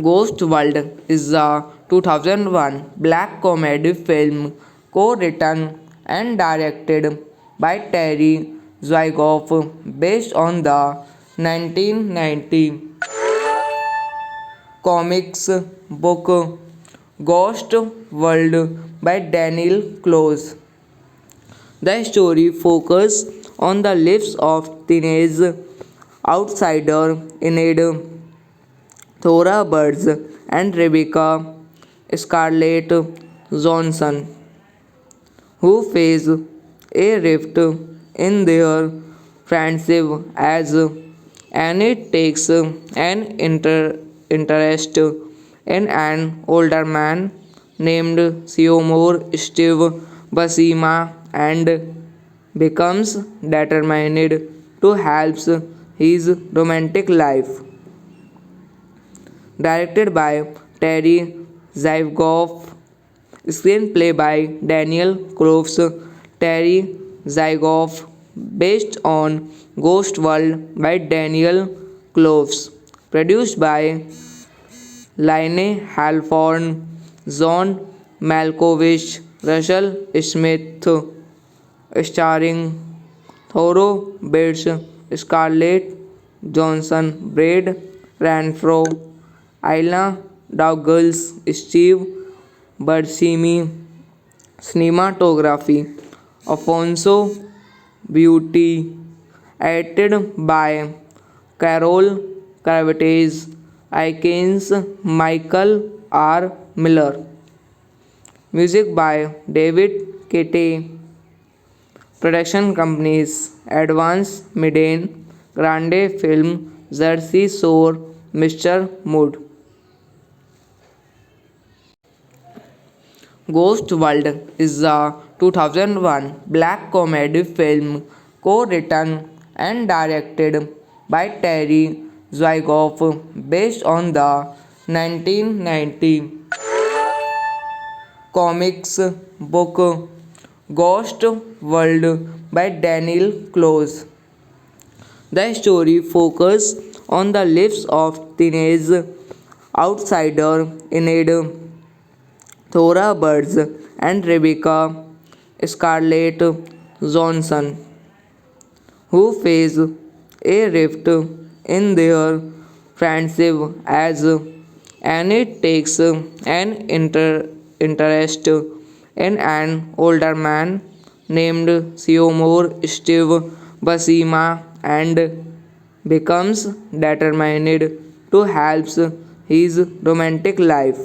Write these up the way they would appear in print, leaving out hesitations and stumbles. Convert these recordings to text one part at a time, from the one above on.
Ghost World is a 2001 black comedy film co-written and directed by Terry Zwigoff based on the 1990 comics book Ghost World by Daniel Close. The story focuses on the lives of teenage outsider Enid Thora Birds and Rebecca Scarlett Johnson, who face a rift in their friendship as Annie takes an interest in an older man named Seymour Steve Buscema and becomes determined to help his romantic life. Directed by Terry Zwigoff, screenplay by Daniel Cloves, Terry Zwigoff, based on Ghost World by Daniel Cloves, produced by Laine Halford, John Malkovich, Russell Smith, starring Thoreau Bates, Scarlett Johansson, Brad Renfro, Ayla Douglas, Steve Buscemi, cinematography Alfonso Beauty, edited by Carol Cravitz, Aikens Michael R. Miller, music by David Kete, production companies Advance Media, Grande Film, Jersey Shore, Mr. Mood. Ghost World is a 2001 black comedy film co-written and directed by Terry Zwigoff based on the 1990 comics book Ghost World by Daniel Close. The story focuses on the lives of teenage outsider Enid Thora Birds and Rebecca Scarlett Johnson, who face a rift in their friendship as Annie takes an interest in an older man named Seymour Steve Buscema and becomes determined to help his romantic life.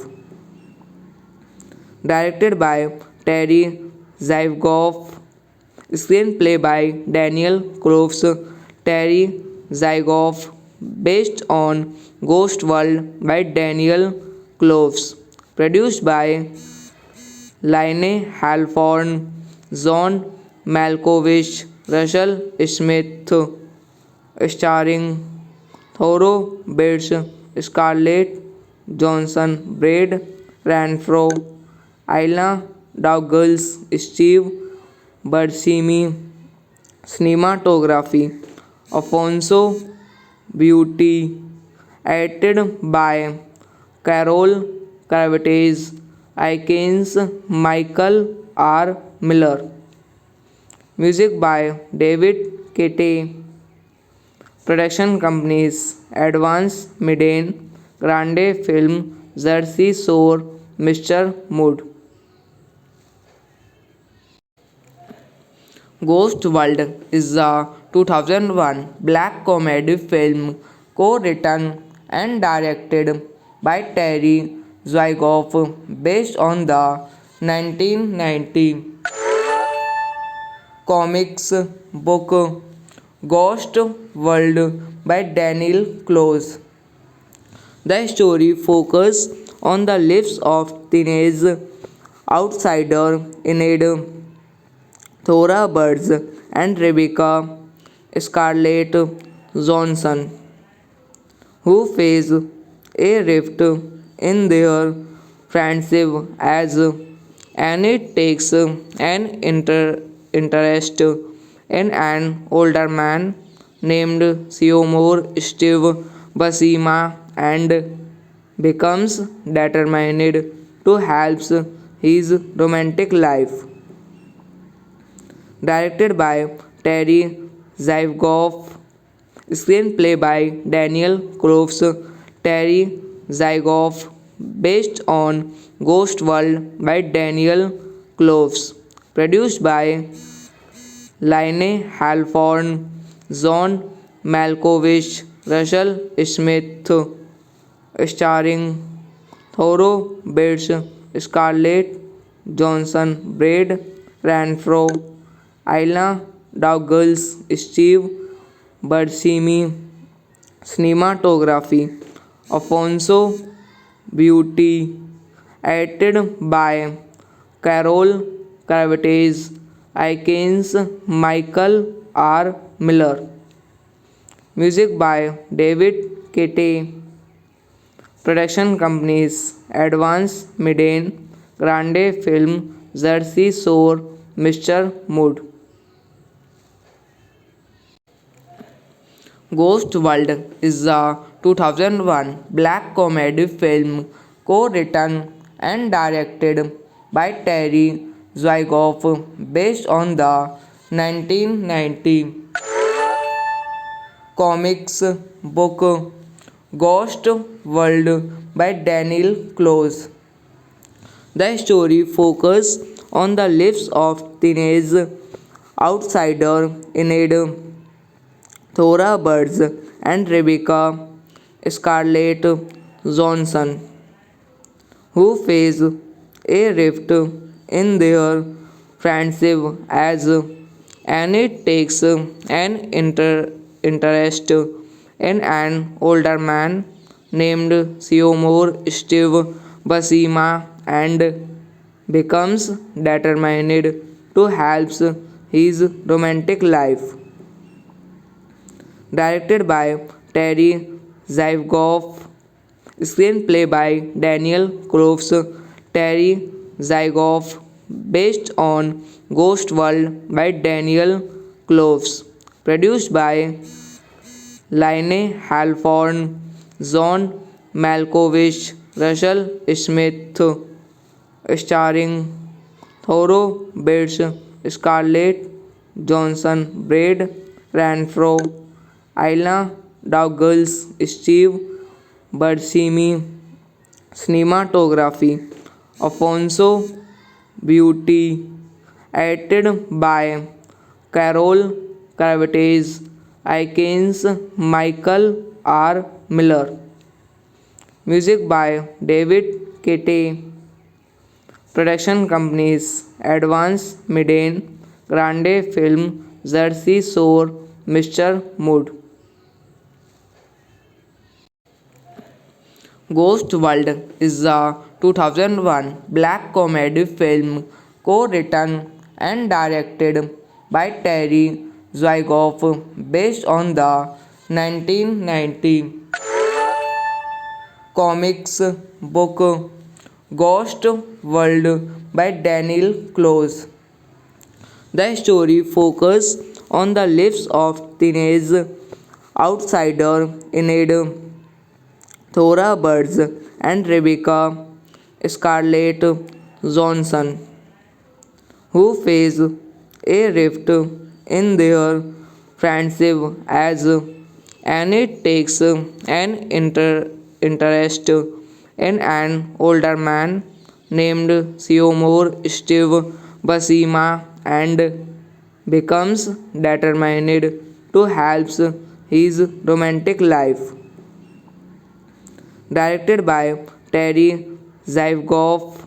Directed by Terry Zygoff, screenplay by Daniel Groves, Terry Zygoff, based on Ghost World by Daniel Groves, produced by Laine Halford, John Malkovich, Russell Smith, starring Thoreau Bates, Scarlett Johansson, Brad Renfro, Ayla Douglas, Steve Buscemi, cinematography Alfonso Beauty, edited by Carol Cravitz, Aikens Michael R. Miller, music by David Kete, production companies Advance Media, Grande Film, Jersey Shore, Mr. Mood. Ghost World is a 2001 black comedy film co-written and directed by Terry Zwigoff based on the 1990 comics book Ghost World by Daniel Close. The story focuses on the lives of teenage outsider Enid Thora Birds and Rebecca Scarlett Johansson, who face a rift in their friendship as Annie takes an interest in an older man named Seymour Steve Buscema and becomes determined to help his romantic life. Directed by Terry Zygoff, screenplay by Daniel Groves, Terry Zygoff, based on Ghost World by Daniel Groves, produced by Laine Halford, John Malkovich, Russell Smith, starring Thoreau Bates, Scarlett Johansson, Brad Renfro, Ayla Douglas, Steve Buscemi, cinematography Alfonso Beauty, edited by Carol Cravitz, Aikens Michael R. Miller, music by David Kete, production companies Advance Media, Grande Film, Jersey Shore, Mr. Mood. Ghost World is a 2001 black comedy film co-written and directed by Terry Zwigoff based on the 1990 comics book Ghost World by Daniel Close. The story focuses on the lives of teenage outsider Enid Thora Birds and Rebecca Scarlett Johansson, who face a rift in their friendship as Annie takes an interest in an older man named Seymour Steve Buscema and becomes determined to help his romantic life. Directed by Terry Zygoff, screenplay by Daniel Groves, Terry Zygoff, based on Ghost World by Daniel Groves, produced by Laine Halford, John Malkovich, Russell Smith, starring Thoreau Bates, Scarlett Johansson, Brad Renfro, Ayla Douglas, Steve Buscemi, cinematography Alfonso Beauty, edited by Carol Cravites, icons Michael R. Miller, music by David Kete, production companies Advance Midden, Grande Film, Jersey Shore, Mr. Mood. Ghost World is a 2001 black comedy film co-written and directed by Terry Zwigoff based on the 1990 comics book Ghost World by Daniel Close. The story focuses on the lives of teenage outsider Enid, Thora Birds, and Rebecca Scarlett Johnson, who face a rift in their friendship as Annie takes an interest in an older man named Seymour Steve Buscema and becomes determined to help his romantic life. Directed by Terry Zwigoff,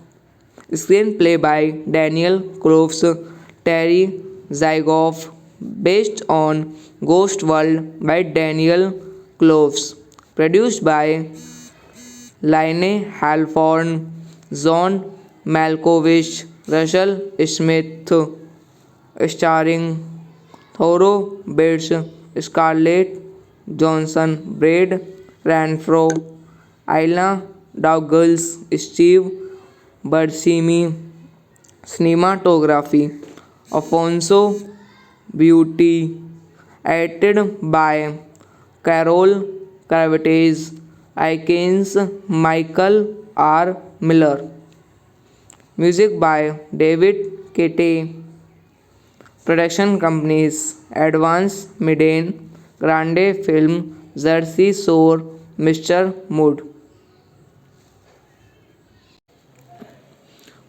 screenplay by Daniel Cloves, Terry Zwigoff, based on Ghost World by Daniel Cloves, produced by Laine Halford, John Malkovich, Russell Smith, starring Thoro Bates, Scarlett Johansson, Brad Renfro, Ayla Douglas, Steve Buscemi, cinematography Alfonso Beauty, edited by Carol Cravites, icons Michael R. Miller, music by David Kete, production companies Advance Midden, Grande Film, Jersey Shore, Mr. Mood.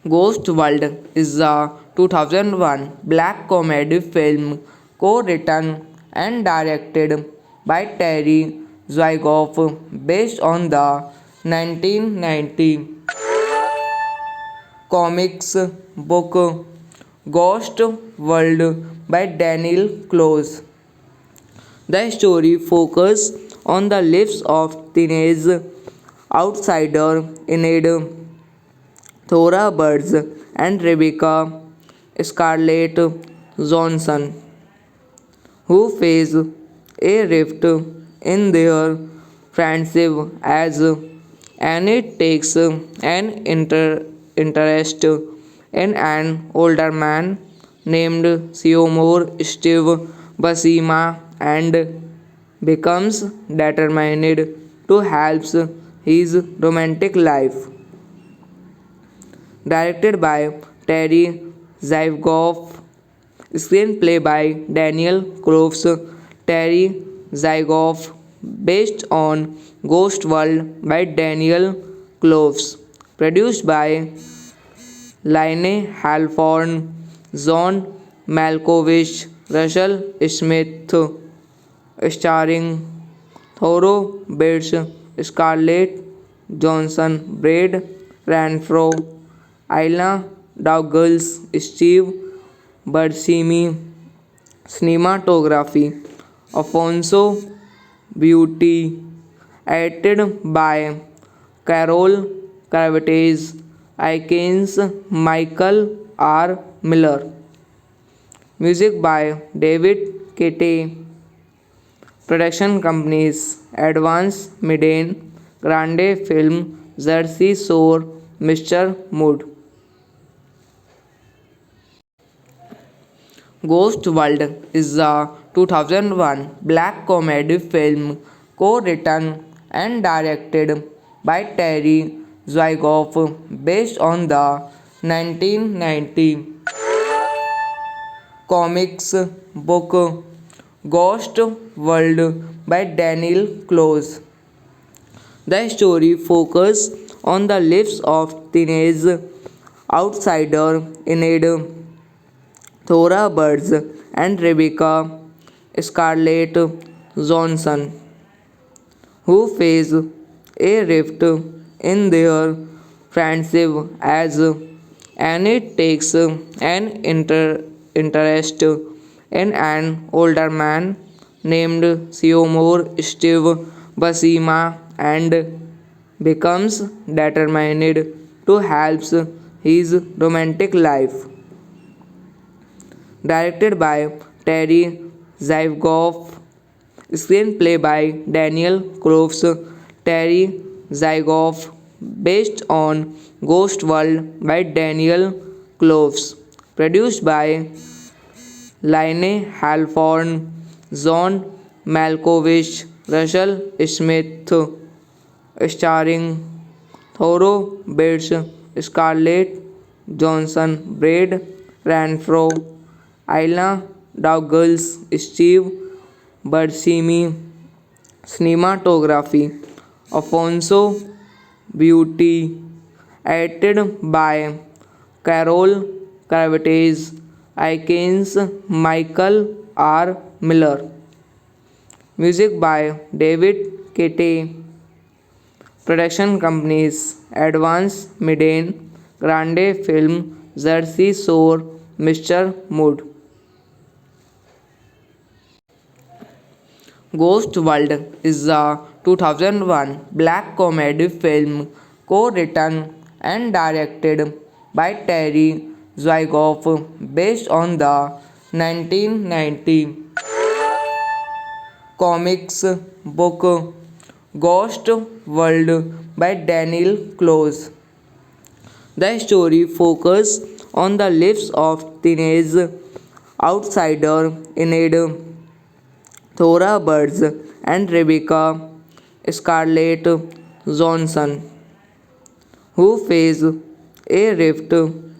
Ghost World is a 2001 black comedy film co-written and directed by Terry Zwigoff based on the 1990 comics book Ghost World by Daniel Close. The story focuses on the lives of teenage outsider Enid, Thora Birds, and Rebecca Scarlett Johnson, who face a rift in their friendship as Annie takes an interest in an older man named Seymour Steve Buscema and becomes determined to help his romantic life. Directed by Terry Zwigoff, screenplay by Daniel Cloves, Terry Zwigoff, based on Ghost World by Daniel Cloves, produced by Laine Halford, John Malkovich, Russell Smith, starring Thoro Bates, Scarlett Johansson, Brad Renfro, Ayla Douglas, Steve Buscemi, cinematography Alfonso Beauty, edited by Carol Cravites, icons Michael R. Miller, music by David Kete, production companies Advance Midden, Grande Film, Jersey Shore, Mr. Mood. Ghost World is a 2001 black comedy film co-written and directed by Terry Zwigoff based on the 1990 comics book Ghost World by Daniel Close. The story focuses on the lives of teenage outsider Enid Thora Birds and Rebecca Scarlett Johnson, who face a rift in their friendship as Annie takes an interest in an older man named Seymour Steve Basima and becomes determined to help his romantic life. Directed by Terry Zygoff, screenplay by Daniel Cloves, Terry Zygoff, based on Ghost World by Daniel Cloves, produced by Laine Halford, John Malkovich, Russell Smith, starring Thoro Bates, Scarlett Johansson, Brad Renfro, Ayla Douglas, Steve Buscemi, cinematography Alfonso Beauty, edited by Carol Cravites, icons Michael R. Miller, music by David Kete, production companies Advance Miden, Grande Film, Jersey Shore, Mr. Mood. Ghost World is a 2001 black comedy film co-written and directed by Terry Zwigoff based on the 1990 comics book Ghost World by Daniel Close. The story focuses on the lives of teenage outsider Enid Thora Birds and Rebecca Scarlett Johnson, who face a rift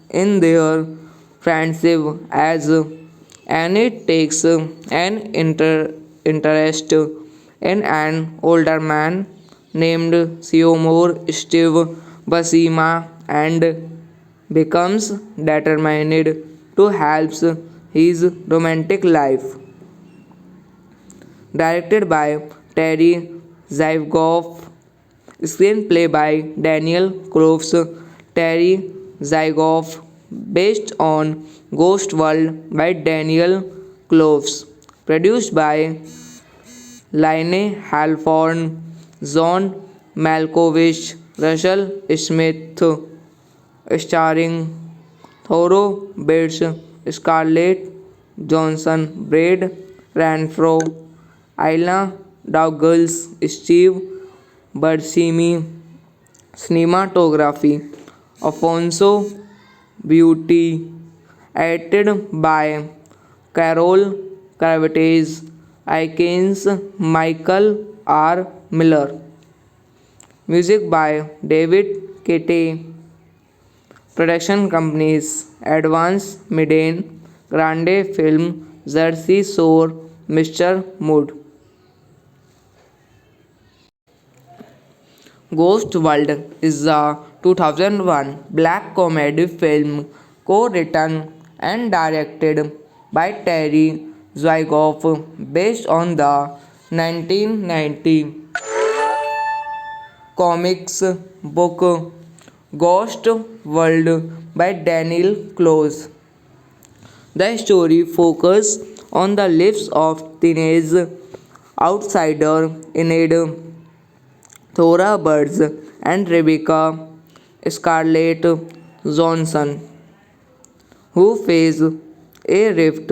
in their friendship as Annie takes an interest in an older man named Seymour Steve Basima and becomes determined to help his romantic life. Directed by Terry Zygoff, screenplay by Daniel Cloves, Terry Zygoff, based on Ghost World by Daniel Cloves, produced by Laine Halford, John Malkovich, Russell Smith, starring Thoro Bates, Scarlett Johansson, Brad Renfro, Ayla Douglas, Steve Buscemi, cinematography Alfonso Beauty, edited by Carol Cravites, icons Michael R. Miller, music by David Kete, production companies Advance Miden, Grande Film, Jersey Shore, Mr. Mood. Ghost World is a 2001 black comedy film co-written and directed by Terry Zwigoff based on the 1990 comics book Ghost World by Daniel Close. The story focuses on the lives of teenage outsider Enid Thora Birds and Rebecca Scarlett Johnson, who face a rift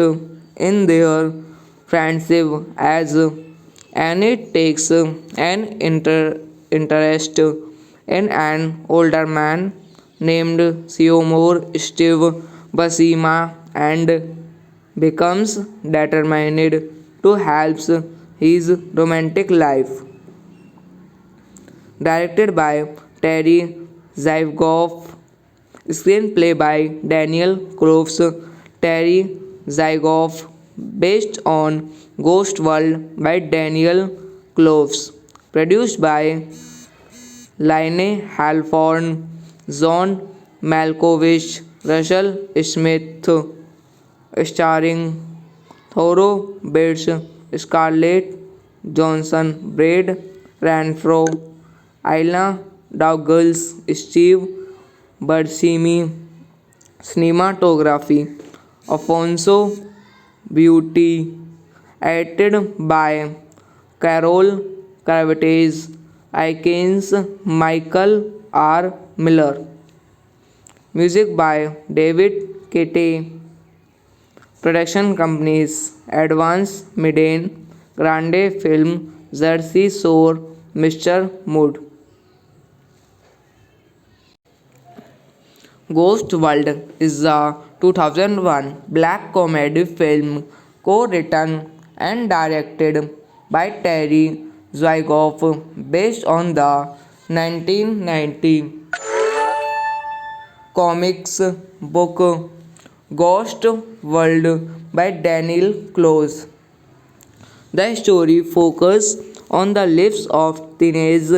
in their friendship as Annie takes an interest in an older man named Seymour Steve Basima and becomes determined to help his romantic life. Directed by Terry Zygoff, screenplay by Daniel Cloves, Terry Zygoff, based on Ghost World by Daniel Cloves, produced by Laine Halford, John Malkovich, Russell Smith, starring Thoreau Bates, Scarlett Johansson, Brad Renfro, Ayla Douglas, Steve Buscemi, cinematography Alfonso Beauty, edited by Carol Cravitz, Aikens Michael R. Miller, music by David Kete, production companies Advance Media, Grande Film, Jersey Shore, Mr. Mood. Ghost World is a 2001 black comedy film co-written and directed by Terry Zwigoff based on the 1990 comics book Ghost World by Daniel Close. The story focuses on the lives of teenage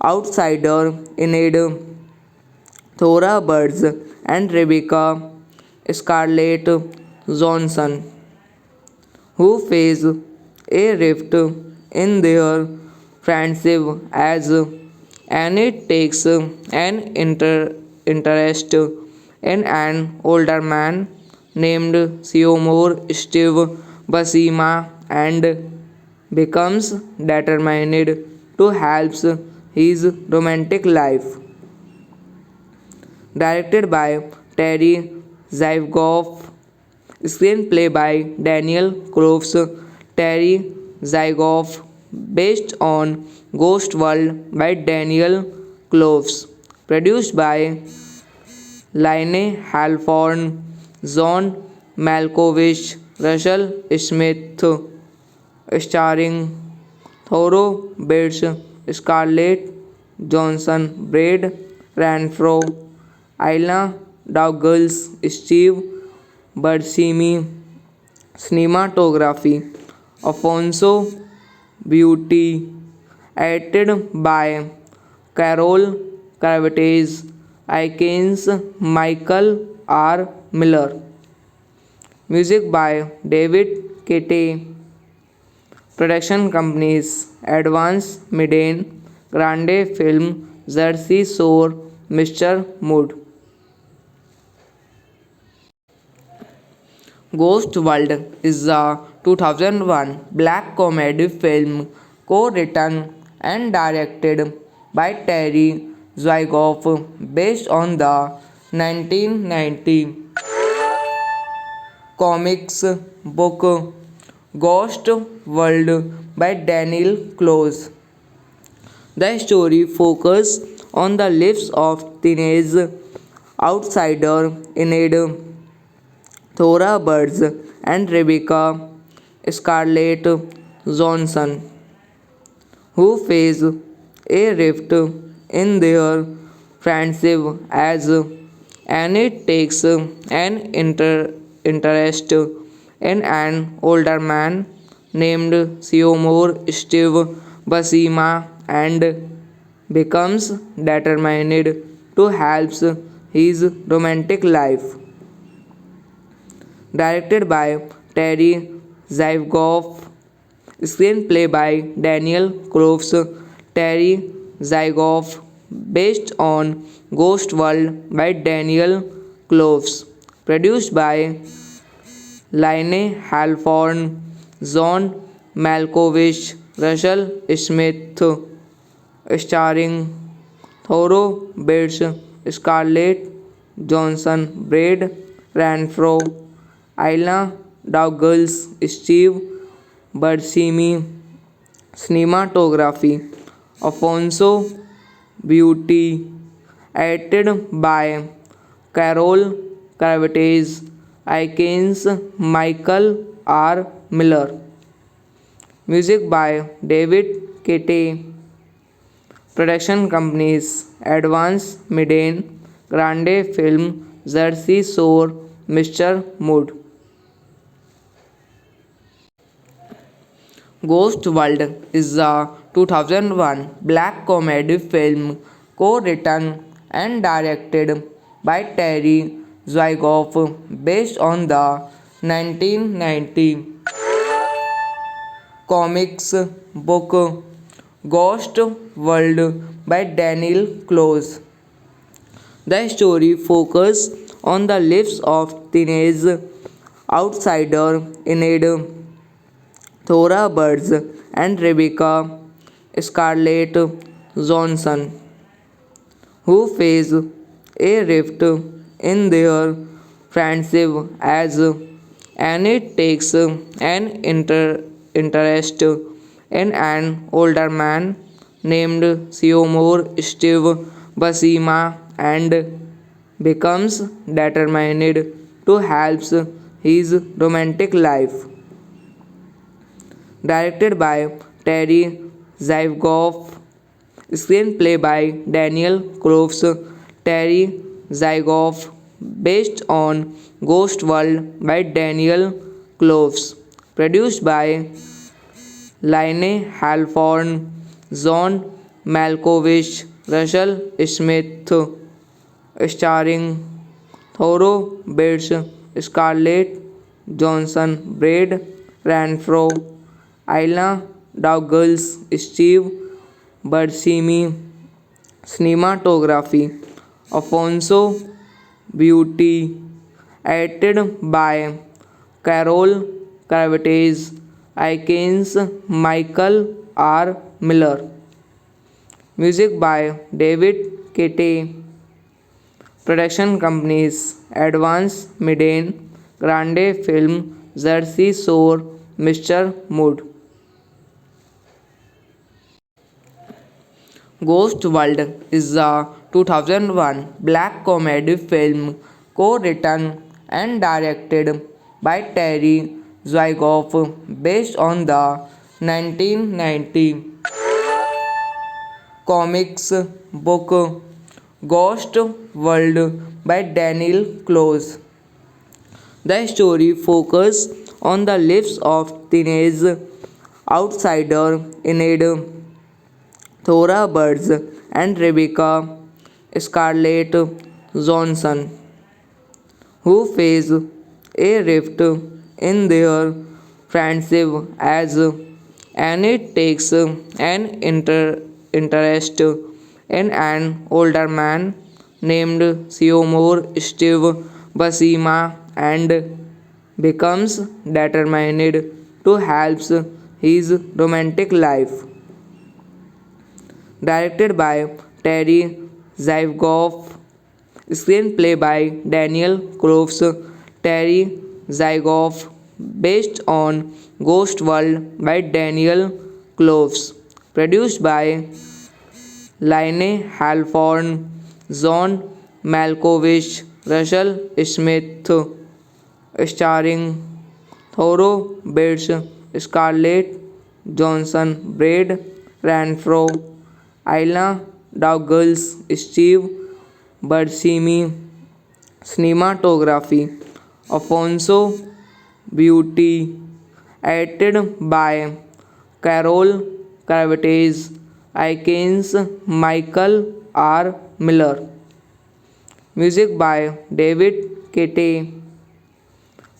outsider Enid, Thora Birds, and Rebecca Scarlett Johansson, who face a rift in their friendship as Annie takes an interest in an older man named Seymour Steve Buscema and becomes determined to help his romantic life. Directed by Terry Zwigoff, screenplay by Daniel Cloves, Terry Zwigoff, based on Ghost World by Daniel Cloves, produced by Laine Halford, John Malkovich, Russell Smith, starring Thoreau Bates, Scarlett Johansson, Brad Renfro, Ayla Douglas, Steve Buscemi, cinematography Alfonso Beauty, edited by Carol Cravitz, Aikens Michael R. Miller, music by David Kete, production companies Advance Media, Grande Film, Jersey Shore, Mr. Mood. Ghost World is a 2001 black comedy film co-written and directed by Terry Zwigoff based on the 1990 comics book Ghost World by Daniel Close. The story focuses on the lives of teenage outsider Enid, Thora Birds, and Rebecca Scarlett Johansson, who face a rift in their friendship as Annie takes an interest in an older man named Seymour Steve Buscema and becomes determined to help his romantic life. Directed by Terry Zwigoff, screenplay by Daniel Cloves, Terry Zwigoff, based on Ghost World by Daniel Cloves, produced by Laine Halford, John Malkovich, Russell Smith, starring Thoreau Bates, Scarlett Johansson, Brad Renfro, Ayla Douglas, Steve Buscemi, cinematography Alfonso Beauty, edited by Carol Cravitz, Aikens Michael R. Miller, music by David Kete, production companies Advance Media, Grande Film, Jersey Shore, Mr. Mood. Ghost World is a 2001 black comedy film co-written and directed by Terry Zwigoff based on the 1990 comics book Ghost World by Daniel Close. The story focuses on the lives of teenage outsider Enid, Thora Birds, and Rebecca Scarlett Johansson, who face a rift in their friendship as Annie takes an interest in an older man named Seymour Steve Buscema and becomes determined to help his romantic life. Directed by Terry Zwigoff, screenplay by Daniel Cloves, Terry Zwigoff, based on Ghost World by Daniel Cloves, produced by Laine Halford, John Malkovich, Russell Smith, starring Thoro Bates, Scarlett Johansson, Brad Renfro, Ayla Douglas, Steve Buscemi, cinematography Alfonso Beauty, edited by Carol Cravites, Aikens Michael R. Miller, music by David Kete, production companies Advance Media, Grande Film, Jersey Shore, Mr. Mood. Ghost World is a 2001 black comedy film co-written and directed by Terry Zwigoff based on the 1990 comics book Ghost World by Daniel Close. The story focuses on the lives of teenage outsider Enid, Thora Birds, and Rebecca Scarlett Johansson, who face a rift in their friendship as Annie takes an interest in an older man named Seymour Steve Buscema and becomes determined to help his romantic life. Directed by Terry Zwigoff, screenplay by Daniel Cloves, Terry Zwigoff, based on Ghost World by Daniel Cloves, produced by Laine Halford, John Malkovich, Russell Smith, starring Thoro Bates, Scarlett Johansson, Brad Renfro, Ayla Douglas, Steve Buscemi, cinematography Alfonso Beauty, edited by Carol Cravites, Aikens Michael R. Miller, music by David Kete,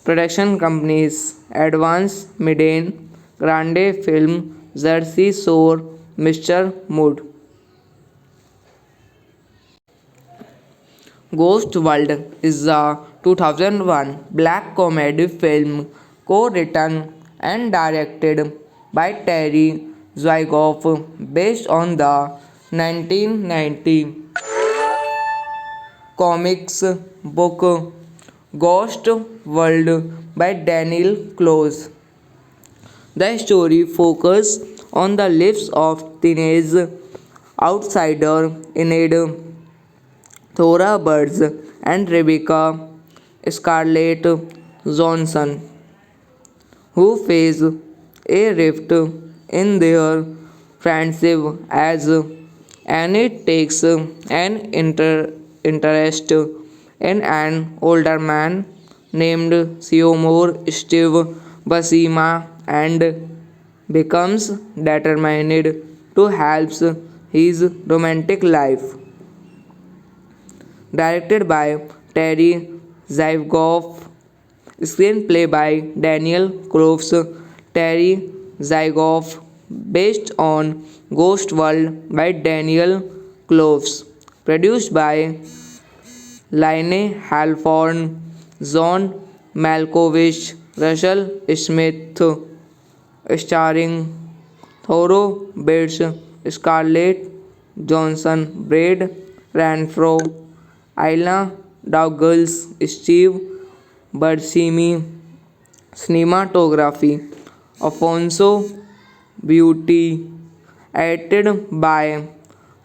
production companies Advance Media, Grande Film, Jersey Shore, Mr. Mood. Ghost World is a 2001 black comedy film co-written and directed by Terry Zwigoff based on the 1990 comics book Ghost World by Daniel Close. The story focuses on the lives of teenage outsider Enid, Thora Birds, and Rebecca Scarlett Johansson, who face a rift in their friendship as Annie takes an interest in an older man named Seymour Steve Buscema and becomes determined to help his romantic life. Directed by Terry Zygoff, screenplay by Daniel Cloves, Terry Zygoff, based on Ghost World by Daniel Cloves, produced by Laine Halford, John Malkovich, Russell Smith, starring Thoreau Bates, Scarlett Johansson, Brad Renfro, Ayla Douglas, Steve Buscemi, cinematography Alfonso Beauty, edited by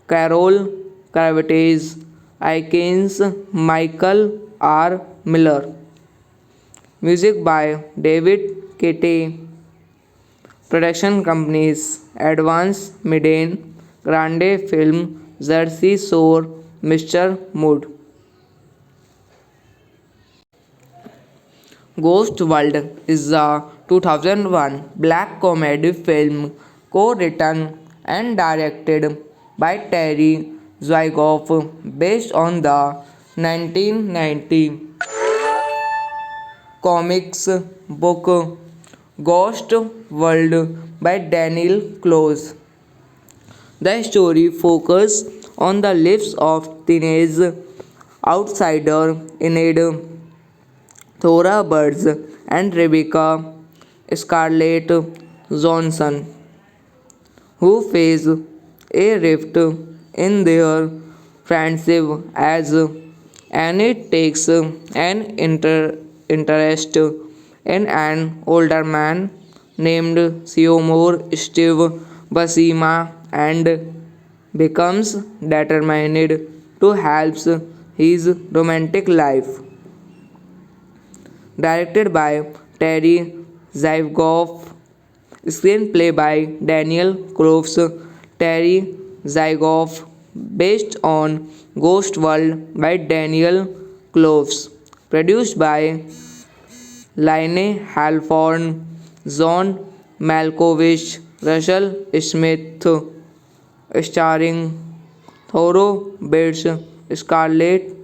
Carol Cravitz, Aikens Michael R. Miller, music by David Kete, production companies Advance Media, Grande Film, Jersey Shore, Mr. Mood. Ghost World is a 2001 black comedy film co-written and directed by Terry Zwigoff based on the 1990 comics book Ghost World by Daniel Close. The story focuses on the lives of teenage outsider Enid Thora Birds and Rebecca Scarlett Johansson, who face a rift in their friendship as Annie takes an interest in an older man named Seymour Steve Buscema and becomes determined to help his romantic life. Directed by Terry Zygoff, screenplay by Daniel Cloves, Terry Zygoff, based on Ghost World by Daniel Cloves, produced by Laine Halford, John Malkovich, Russell Smith, starring Thoreau Bates, Scarlett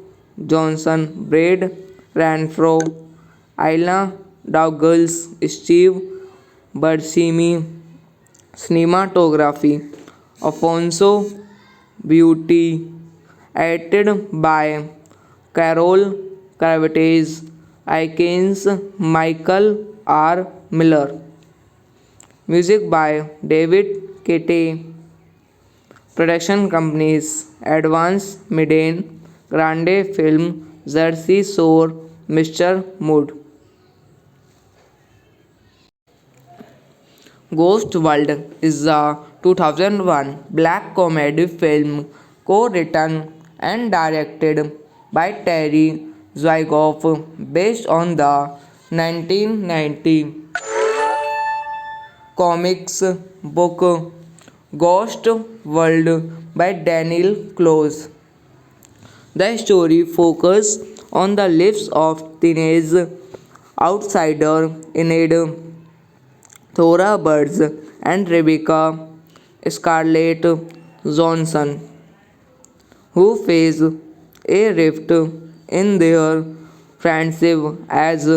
Johansson, Brad Renfro, Ayla Douglas, Steve Buscemi, cinematography Alfonso Beauty, edited by Carol Cravitz, Aikens Michael R. Miller, music by David Kete, production companies Advance Media, Grande Film, Jersey Shore, Mr. Mood. Ghost World is a 2001 black comedy film co-written and directed by Terry Zwigoff based on the 1990 comics book Ghost World by Daniel Close. The story focuses on the lives of teenage outsider Enid Thora Birds and Rebecca Scarlett Johansson, who face a rift in their friendship as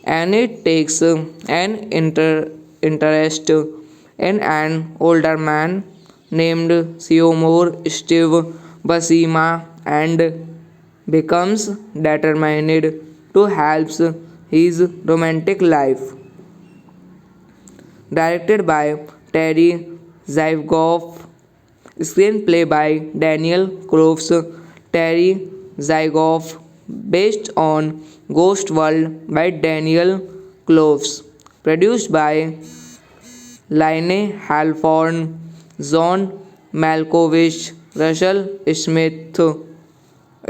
Annie takes an interest in an older man named Seymour Steve Buscema and becomes determined to help his romantic life. Directed by Terry Zygoff, screenplay by Daniel Cloves, Terry Zygoff, based on Ghost World by Daniel Cloves, produced by Laine Halford, John Malkovich, Russell Smith,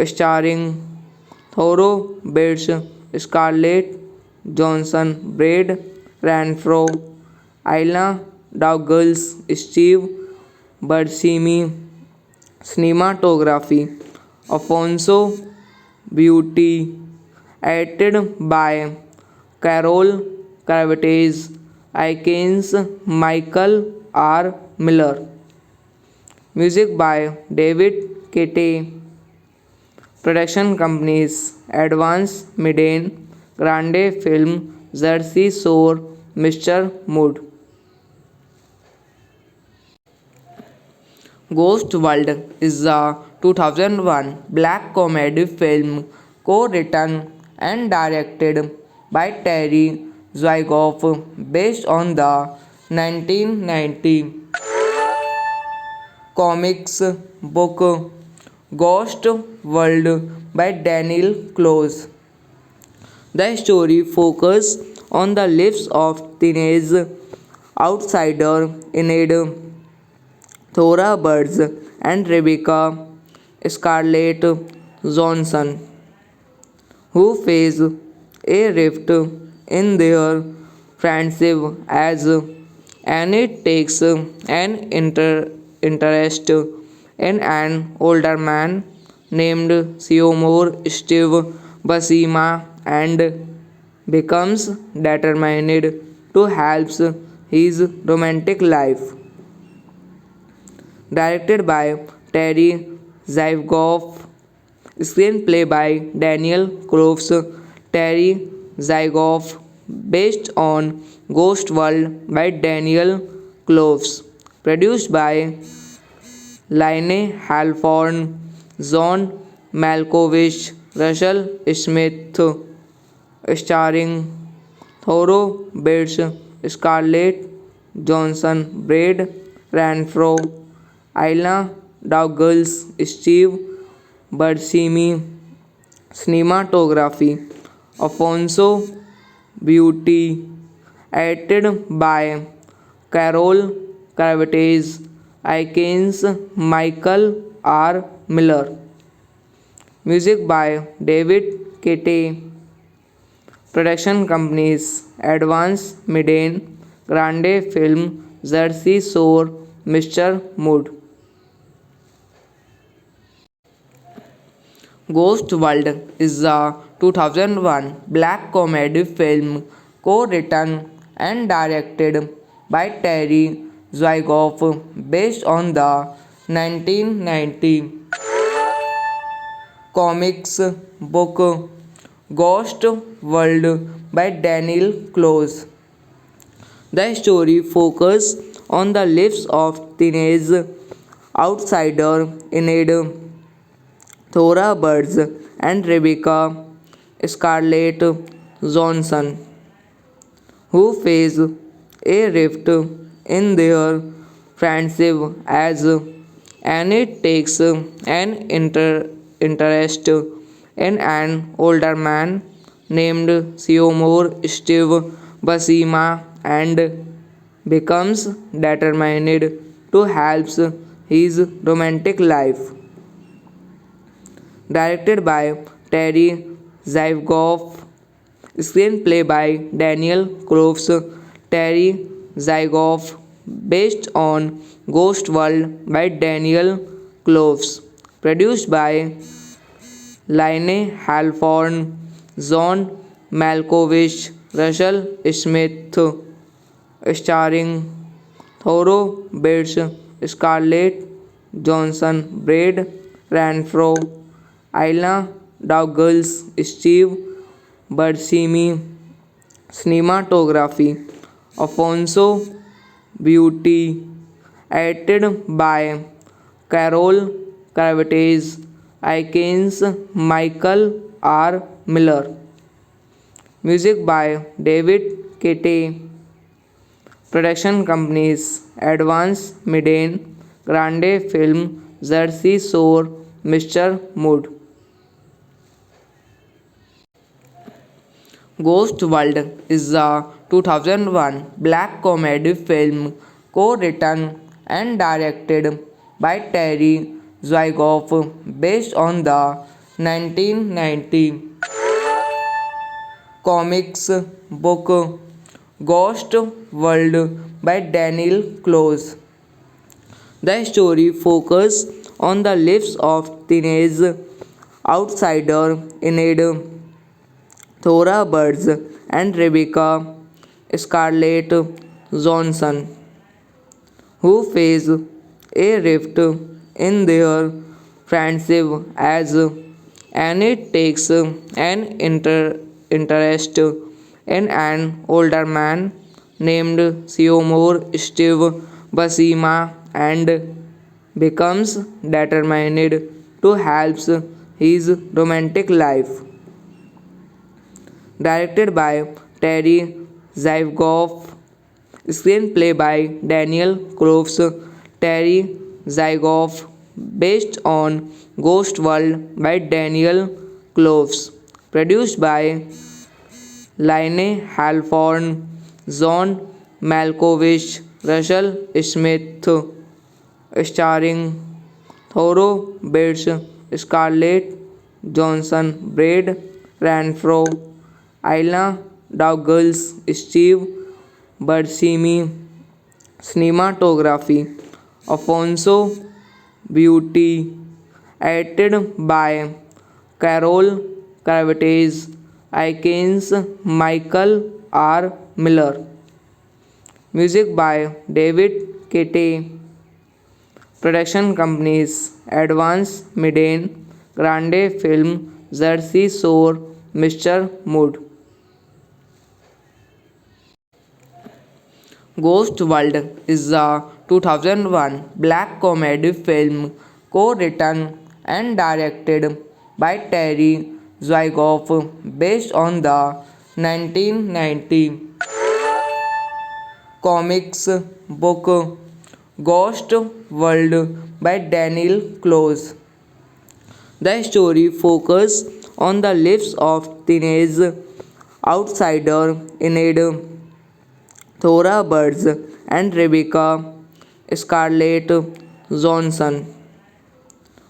starring Thoreau Bates, Scarlett Johansson, Brad Renfro, Ayla Douglas, Steve Buscemi, cinematography Alfonso Beauty, edited by Carol Cravitz, Aikens Michael R. Miller, Music by David Kete. Production companies Advance Miden, Grande Film, Jersey Shore, Mr. Mood. Ghost World is a 2001 black comedy film co-written and directed by Terry Zwigoff based on the 1990 comics book Ghost World by Daniel Close. The story focuses on the lives of teenage outsider Enid Thora Birds and Rebecca Scarlett Johnson, who face a rift in their friendship as Annie takes an interest in an older man named Seymour Steve Basima and becomes determined to help his romantic life. Directed by Terry Zwigoff, screenplay by Daniel Groves, Terry Zwigoff, based on Ghost World by Daniel Groves, produced by Laine Halford, John Malkovich, Russell Smith, starring Thoreau Bates, Scarlett Johansson, Brad Renfro, Ayla Douglas, Steve Buscemi, cinematography Alfonso Beauty, edited by Carol Cravitz, Aikens Michael R. Miller, music by David Kete, production companies Advance Miden, Grande Film, Jersey Shore, Mr. Mood. Ghost World is a 2001 black comedy film co-written and directed by Terry Zwigoff based on the 1990 comics book Ghost World by Daniel Close. The story focuses on the lives of teenage outsider Enid Thora Birds and Rebecca Scarlett Johnson, who face a rift in their friendship as Annie takes an interest in an older man named Seymour Steve Basima and becomes determined to help his romantic life. Directed by Terry Zwigoff, screenplay by Daniel Groves, Terry Zwigoff, based on Ghost World by Daniel Groves, produced by Laine Halford, John Malkovich, Russell Smith, starring Thoreau Bates, Scarlett Johansson, Brad Renfro, Ayla Douglas, Steve Buscemi, cinematography Alfonso Beauty, edited by Carol Cravitz, Aikens Michael R. Miller, music by David Kete, production companies Advance Miden, Grande Film, Jersey Shore, Mr. Mood. Ghost World is a 2001 black comedy film co-written and directed by Terry Zwigoff based on the 1990 comics book Ghost World by Daniel Close. The story focuses on the lives of teenage outsider Enid Thora Birds and Rebecca Scarlett Johnson, who face a rift in their friendship as Annie takes an interest in an older man named Seymour Steve Basima and becomes determined to help his romantic life. Directed by Terry Zygoff, screenplay by Daniel Cloves, Terry Zygoff, based on Ghost World by Daniel Cloves, produced by Laine Halford, John Malkovich, Russell Smith, starring Thoreau Bates, Scarlett Johansson, Brad Renfro, Ayla Douglas, Steve Buscemi, cinematography Alfonso Beauty, edited by Carol Cravites, Aikens Michael R. Miller, music by David Kete, production companies Advance Miden, Grande Film, Jersey Shore, Mr. Mood. Ghost World is a 2001 black comedy film co-written and directed by Terry Zwigoff based on the 1990 comics book Ghost World by Daniel Close. The story focuses on the lives of teenage outsider Enid Thora Birds and Rebecca Scarlett Johansson,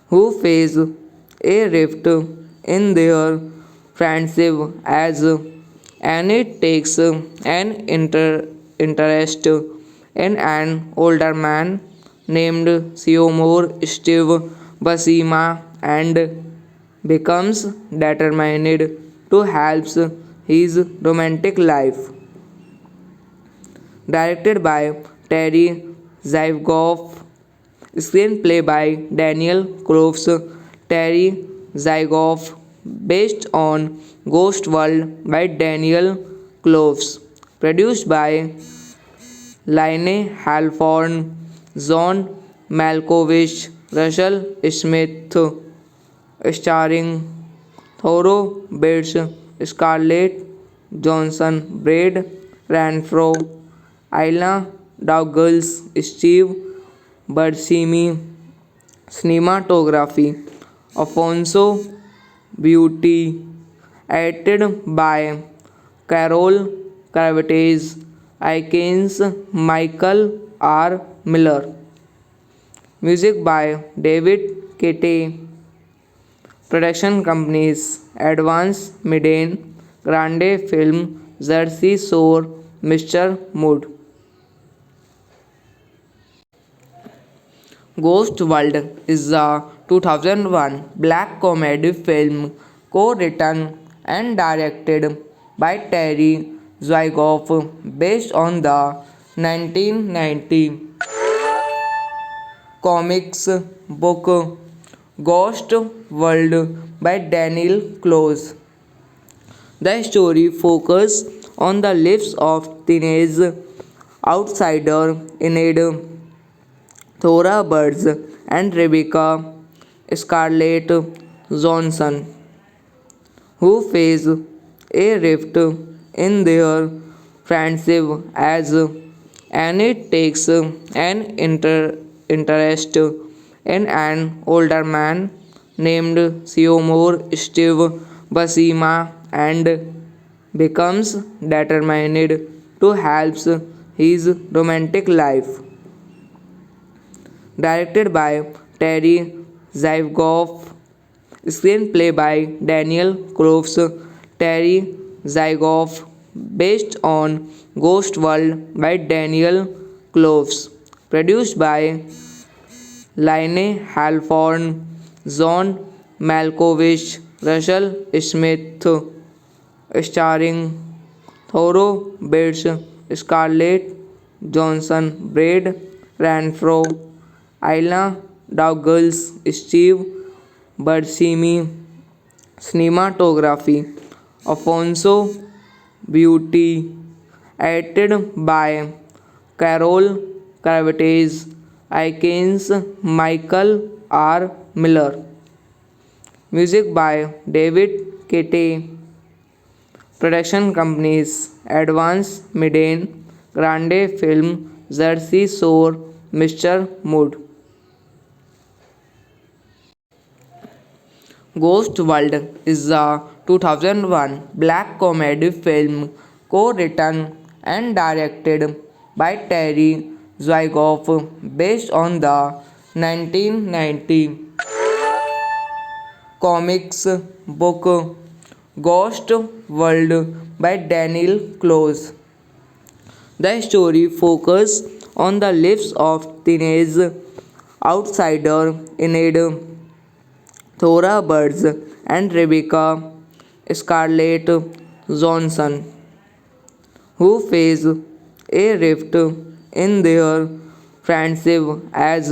who face a rift in their friendship as Annie takes an interest in an older man named Seymour Steve Basima and becomes determined to help his romantic life. Directed by Terry Zygoff, screenplay by Daniel Cloves, Terry Zygoff, based on Ghost World by Daniel Cloves, produced by Laine Halford, John Malkovich, Russell Smith, starring Thoreau Bates, Scarlett Johansson, Brad Renfro, Ayla Douglas, Steve Buscemi, cinematography Alfonso Beauty, edited by Carol Cravites, Aikens Michael R. Miller, music by David Kete, production companies Advance Miden, Grande Film, Jersey Shore, Mr. Mood. Ghost World is a 2001 black comedy film co-written and directed by Terry Zwigoff based on the 1990 comics book Ghost World by Daniel Close. The story focuses on the lives of teenage outsider Enid Thora Birds and Rebecca Scarlett Johansson, who face a rift in their friendship as Annie takes an interest in an older man named Seymour Steve Basima and becomes determined to help his romantic life. Directed by Terry Zygoff, screenplay by Daniel Cloves, Terry Zygoff, based on Ghost World by Daniel Cloves, produced by Laine Halford, John Malkovich, Russell Smith, starring Thoreau Bates, Scarlett Johansson, Brad Renfro, Ayla Douglas, Steve Buscemi, cinematography, Alfonso Beauty, edited by Carol Cravites, icons Michael R. Miller, music by David Kate, production companies Advance Midden, Grande Film, Jersey Shore, Mr. Mood. Ghost World is a 2001 black comedy film co-written and directed by Terry Zwigoff based on the 1990 comics book Ghost World by Daniel Close. The story focuses on the lives of teenage outsider Enid, Thora Birds, and Rebecca Scarlett Johnson, who face a rift in their friendship as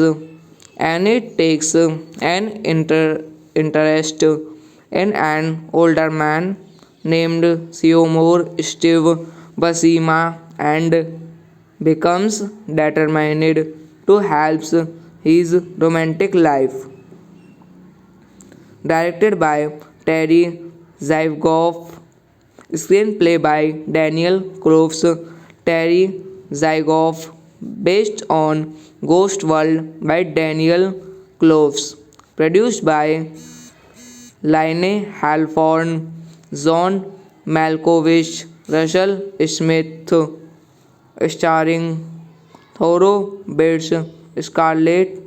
Annie takes an interest in an older man named Seymour Steve Buscema and becomes determined to help his romantic life. Directed by Terry Zwigoff, screenplay by Daniel Cloves, Terry Zwigoff, based on Ghost World by Daniel Cloves, produced by Laine Halford, John Malkovich, Russell Smith, starring Thoreau Bates, Scarlett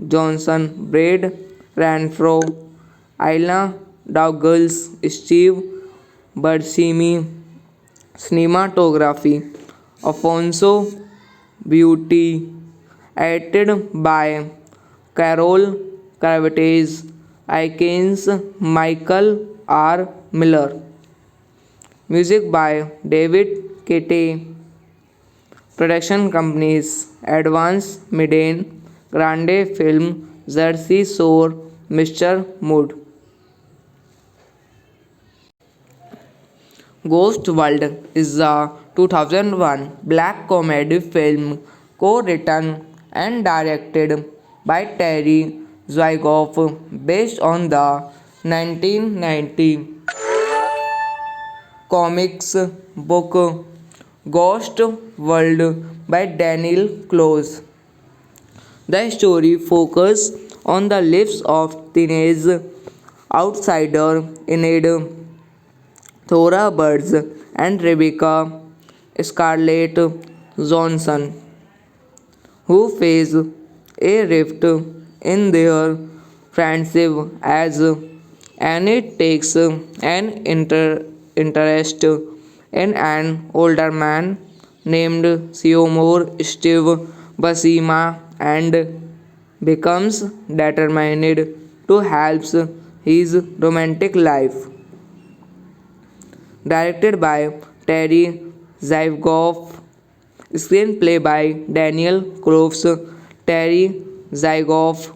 Johnson, Brad Renfro, Ayla Douglas, Steve Buscemi, cinematography, Alfonso Beauty, edited by Carol Cravites, icons Michael R. Miller, music by David Kate, production companies Advance Midden, Grande Film, Jersey Shore, Mr. Mood. Ghost World is a 2001 black comedy film co-written and directed by Terry Zwigoff based on the 1990 comics book Ghost World by Daniel Close. The story focuses on the lives of teenage outsider Enid, Thora Birds, and Rebecca Scarlett Johnson, who face a rift in their friendship as Annie takes an interest in an older man named Seymour Steve Buscema and becomes determined to help his romantic life. Directed by Terry Zwigoff, screenplay by Daniel Cloves, Terry Zwigoff,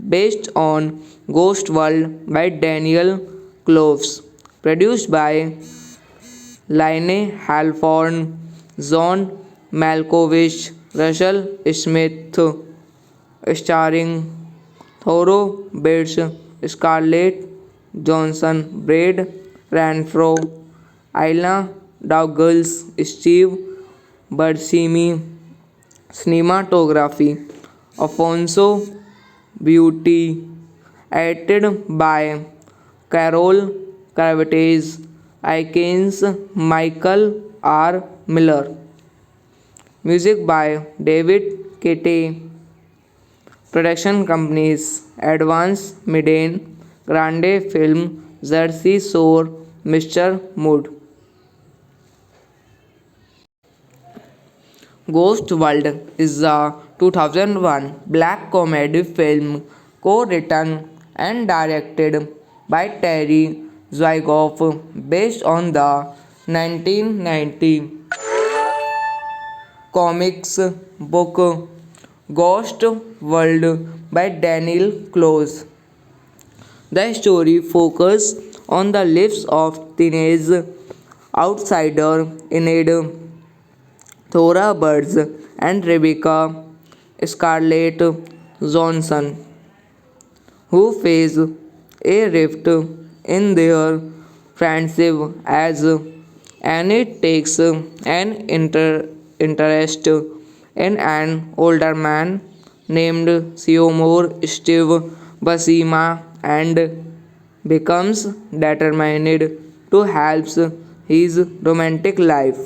based on Ghost World by Daniel Cloves, produced by Laine Halford, John Malkovich, Russell Smith, starring Thoreau Bates, Scarlett Johnson, Brad Renfro, Ayla Douglas, Steve Buscemi, cinematography, Alfonso Beauty, edited by Carol Cravites, icons Michael R. Miller, music by David Kate, production companies Advance Midden, Grande Film, Jersey Shore, Mr. Mood. Ghost World is a 2001 black comedy film co-written and directed by Terry Zwigoff based on the 1990 comics book Ghost World by Daniel Close. The story focuses on the lives of teenage outsider Enid, Thora Birds, and Rebecca Scarlett Johnson, who face a rift in their friendship as Annie takes an interest in an older man named Seymour Steve Basima and becomes determined to help his romantic life.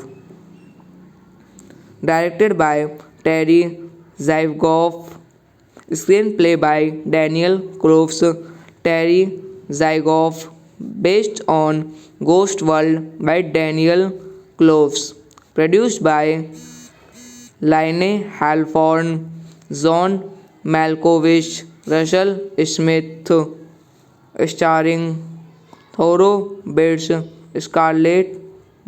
Directed by Terry Zygoff, screenplay by Daniel Cloves, Terry Zygoff, based on Ghost World by Daniel Cloves, produced by Laine Halford, John Malkovich, Russell Smith, starring Thoreau Bates, Scarlett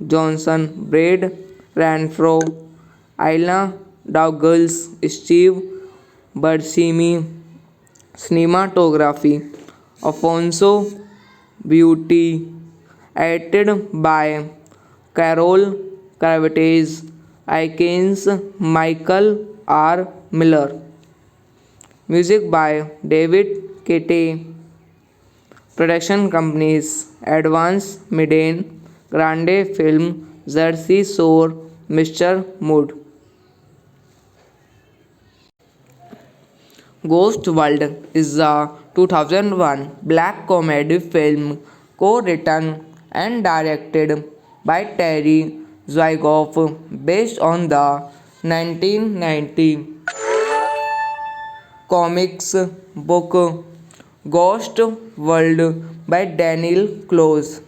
Johnson, Brad Renfro, Ayla Douglas, Steve Buscemi, cinematography Alfonso Beauty, edited by Carol Cravites, Aikens Michael R. Miller, music by David Kete, production companies Advance Media, Grande Film, Jersey Shore, Mr. Mood. Ghost World is a 2001 black comedy film co-written and directed by Terry Zwigoff based on the 1990 comics book Ghost World by Daniel Close.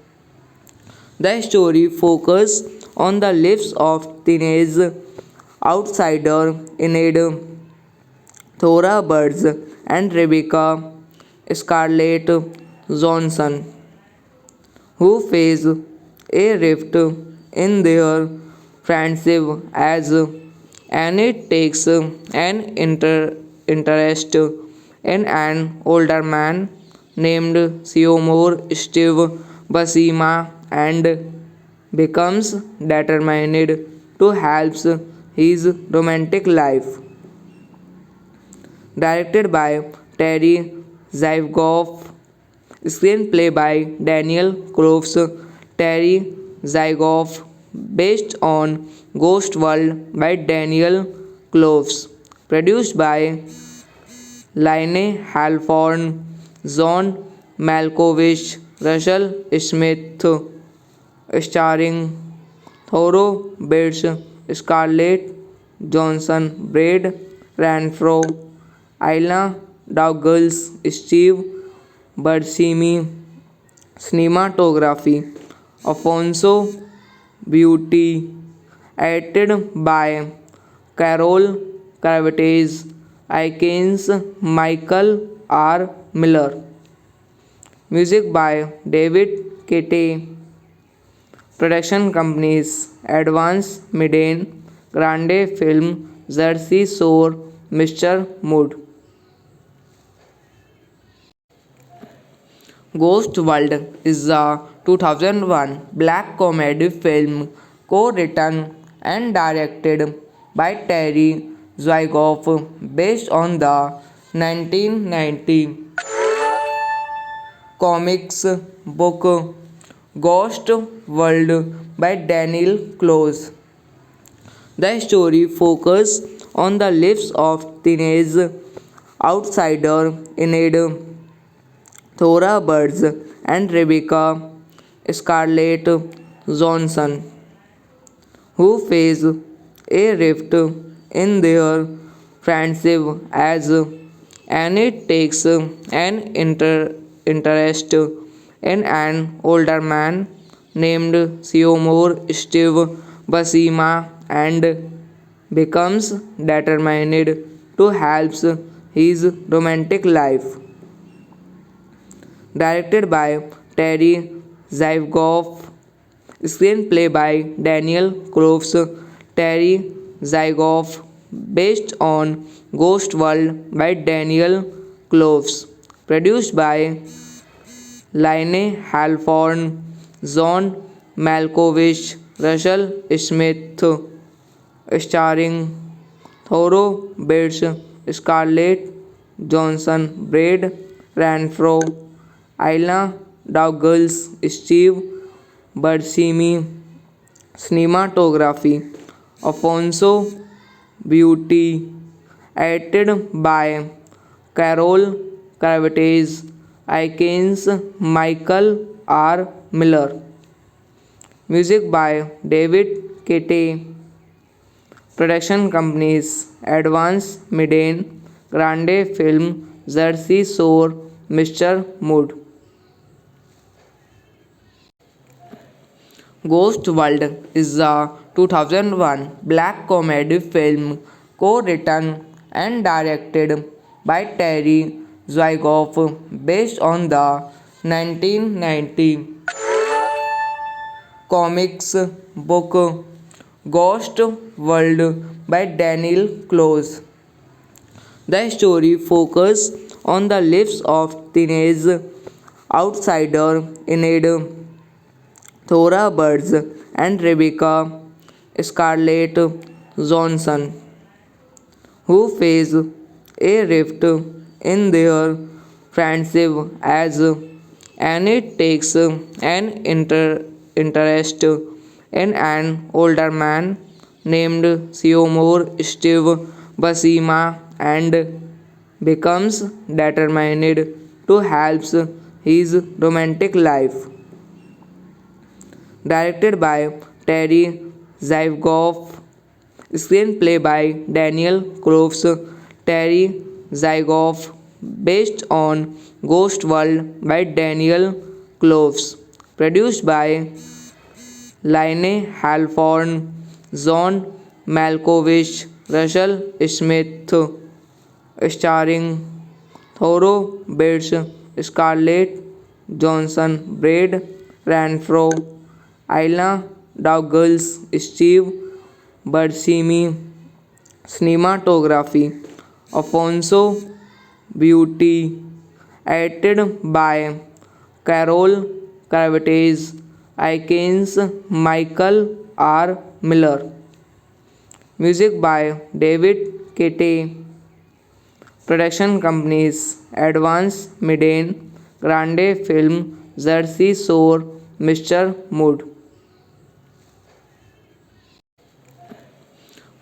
The story focuses on the lives of teenage outsider Enid, Thora Birds, and Rebecca Scarlett Johnson, who face a rift in their friendship as Annie takes an interest in an older man named Seymour Steve Basima and becomes determined to help his romantic life. Directed by Terry Zygoff, screenplay by Daniel Cloves, Terry Zygoff, based on Ghost World by Daniel Cloves, produced by Laine Halford, John Malkovich, Russell Smith, starring Thoreau Bates, Scarlett Johnson, Brad Renfro, Ayla Douglas, Steve Buscemi, cinematography Alfonso Beauty, edited by Carol Cravites, Aikens Michael R. Miller, music by David Kete, production companies Advance Media, Grande Film, Jersey Shore, Mr. Mood. Ghost World is a 2001 black comedy film co-written and directed by Terry Zwigoff based on the 1990 comics book Ghost World by Daniel Close. The story focuses on the lives of teenage outsider Enid, Thora Birds, and Rebecca Scarlett Johnson, who face a rift in their friendship as Annie takes an interest in an older man named Seymour Steve Basima and becomes determined to help his romantic life. Directed by Terry Zygoff, screenplay by Daniel Cloves, Terry Zygoff, based on Ghost World by Daniel Cloves. Produced by Laine Halford, John Malkovich, Russell Smith, starring Thoreau Bates, Scarlett Johansson, Brad Renfro, Ayla Douglas, Steve Buscemi, cinematography Alfonso Beauty, edited by Carol Cravitz, Aikens Michael R. Miller, music by David Kete, production companies Advance Media, Grande Film, Jersey Shore, Mr. Mood. Ghost World is a 2001 black comedy film co-written and directed by Terry Zwigoff based on the 1990 comics book Ghost World by Daniel Close. The story focuses on the lives of teenage outsider Enid Thora Birds and Rebecca Scarlett Johansson, who face a rift in their friendship as Annie takes an interest in an older man named Seymour Steve Buscema and becomes determined to help his romantic life. Directed by Terry Zwigoff, screenplay by Daniel Cloves, Terry Zwigoff, based on Ghost World by Daniel Cloves, produced by Laine Halford, John Malkovich, Russell Smith, starring Thoreau Bates, Scarlett Johansson, Brad Renfro, Ayla Douglas, Steve Buscemi, cinematography Alfonso Beauty, edited by Carol Cravitz, Aikens Michael R. Miller, music by David Kete, production companies Advance Media, Grande Film, Jersey Shore, Mr. Mood.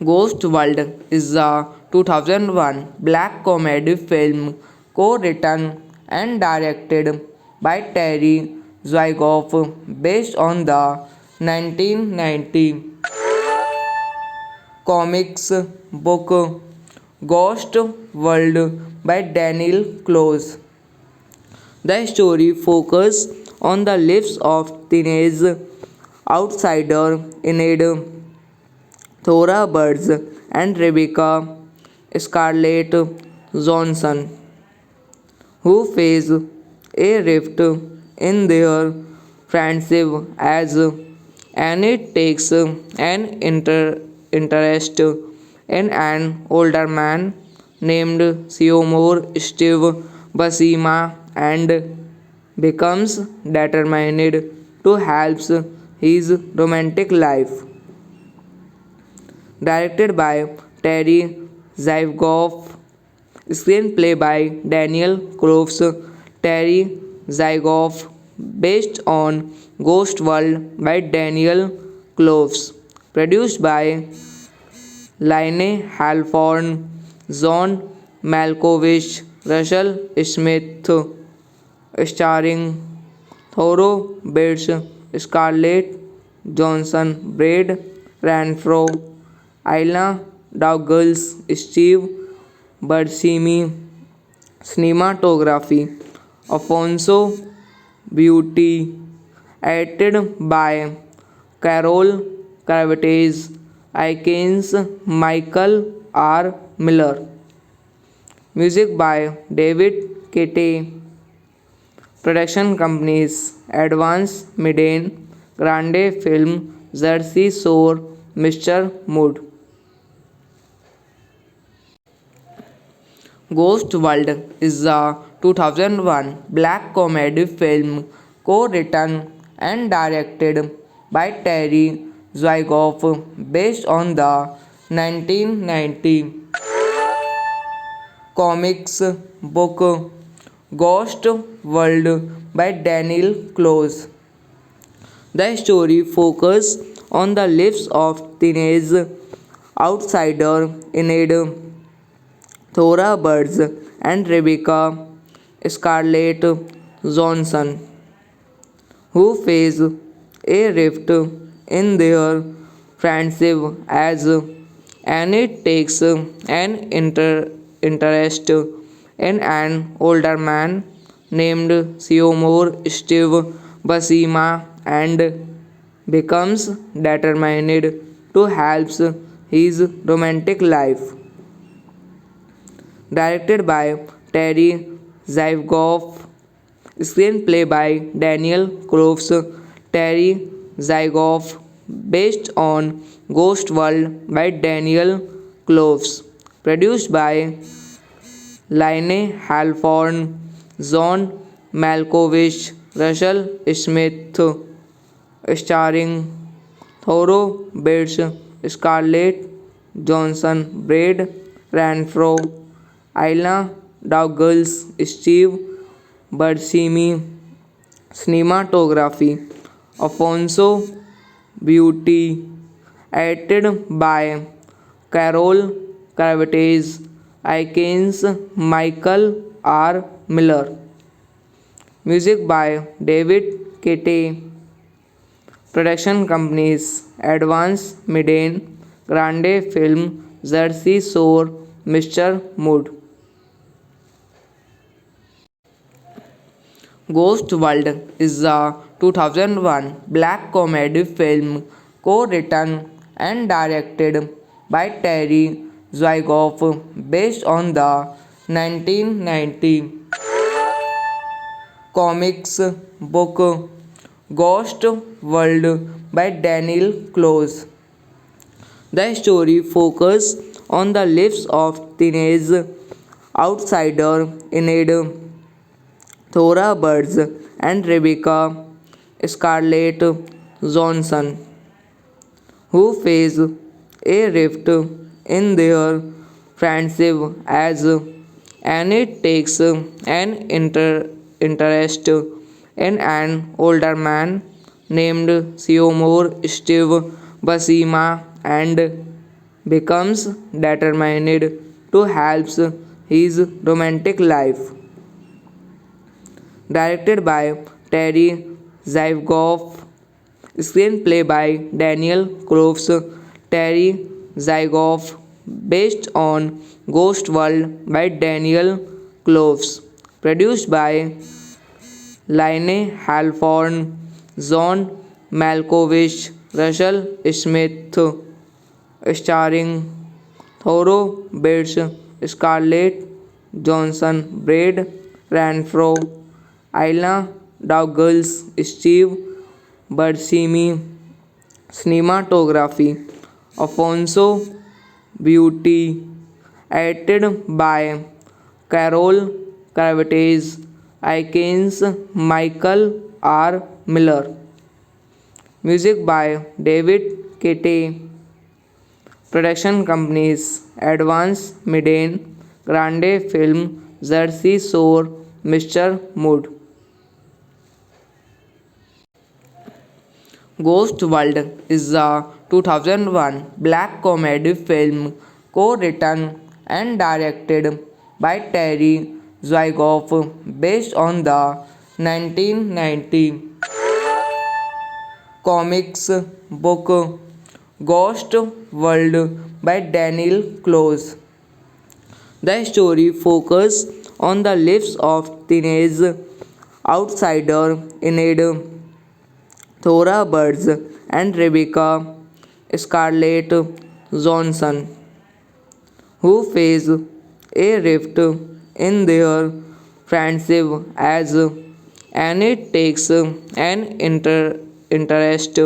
Ghost World is a 2001 black comedy film co-written and directed by Terry Zwigoff based on the 1990 comics book Ghost World by Daniel Close. The story focuses on the lives of teenage outsider Enid Thora Birds and Rebecca Scarlett Johansson, who face a rift in their friendship as Annie takes an interest in an older man named Seymour Steve Buscema and becomes determined to help his romantic life. Directed by Terry Zwigoff, screenplay by Daniel Cloves, Terry Zwigoff, based on Ghost World by Daniel Cloves, produced by Laine Halford, John Malkovich, Russell Smith, starring Thoreau Bates, Scarlett Johansson, Brad Renfro, Ayla Douglas, Steve Buscemi, cinematography Alfonso Beauty, edited by Carol Cravitz, Aikens Michael R. Miller, music by David Kete, production companies Advance Media, Grande Film, Jersey Shore, Mr. Mood. Ghost World is a 2001 black comedy film co-written and directed by Terry Zwigoff based on the 1990 comics book Ghost World by Daniel Close. The story focuses on the lives of teenage outsider Enid, Thora Birds, and Rebecca Scarlett Johnson, who face a rift in their friendship as Annie takes an interest in an older man named Seymour Steve Buscema and becomes determined to help his romantic life. Directed by Terry Zwigoff, screenplay by Daniel Groves, Terry Zwigoff, based on Ghost World by Daniel Groves, produced by Laine Halford, John Malkovich, Russell Smith, starring Thoro Bates, Scarlett Johansson, Brad Renfro, Ayla Douglas, Steve Buscemi, cinematography Alfonso Beauty, edited by Carol Cravitz, Aikens Michael R. Miller, music by David Kete, production companies Advance Media, Grande Film, Jersey Shore, Mr. Mood. Ghost World is a 2001 black comedy film co-written and directed by Terry Zwigoff based on the 1990 comics book Ghost World by Daniel Close. The story focuses on the lives of teenage outsider Enid, Thora Birds, and Rebecca Scarlett Johnson, who face a rift in their friendship as Annie takes an interest in an older man named Seymour Steve Buscema and becomes determined to help his romantic life. Directed by Terry Zwigoff, screenplay by Daniel Groves, Terry Zwigoff, based on Ghost World by Daniel Groves, produced by Laine Halford, John Malkovich, Russell Smith, starring Thoro Bates, Scarlett Johansson, Brad Renfro, Ayla Douglas, Steve Buscemi, cinematography Alfonso Beauty, edited by Carol Cravitz, Aikens Michael R. Miller, music by David Kete, production companies Advance Media, Grande Film, Jersey Shore, Mr. Mood. Ghost World is a 2001 black comedy film co-written and directed by Terry Zwigoff based on the 1990 comics book Ghost World by Daniel Close. The story focuses on the lives of teenage outsider Enid, Thora Birds, and Rebecca Scarlett Johnson, who face a rift in their friendship as Annie takes an interest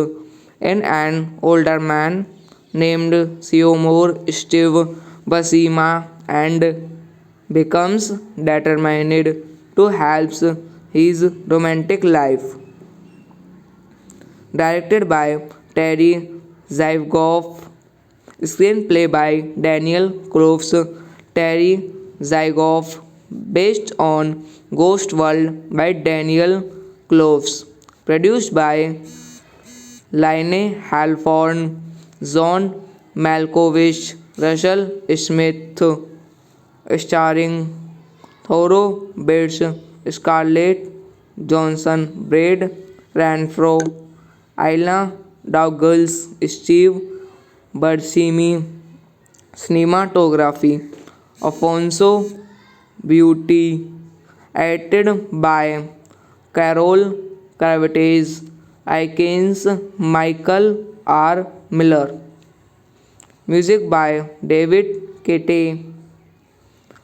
in an older man named Seymour Steve Buscema and becomes determined to help his romantic life. Directed by Terry Zygoff, screenplay by Daniel Cloves, Terry Zygoff, based on Ghost World by Daniel Cloves, produced by Laine Halford, John Malkovich, Russell Smith, starring Thoreau Bates, Scarlett Johansson, Brad Renfro, Ayla Douglas, Steve Buscemi, cinematography Alfonso Beauty, edited by Carol Cravites, Aikens Michael R. Miller, music by David Kete,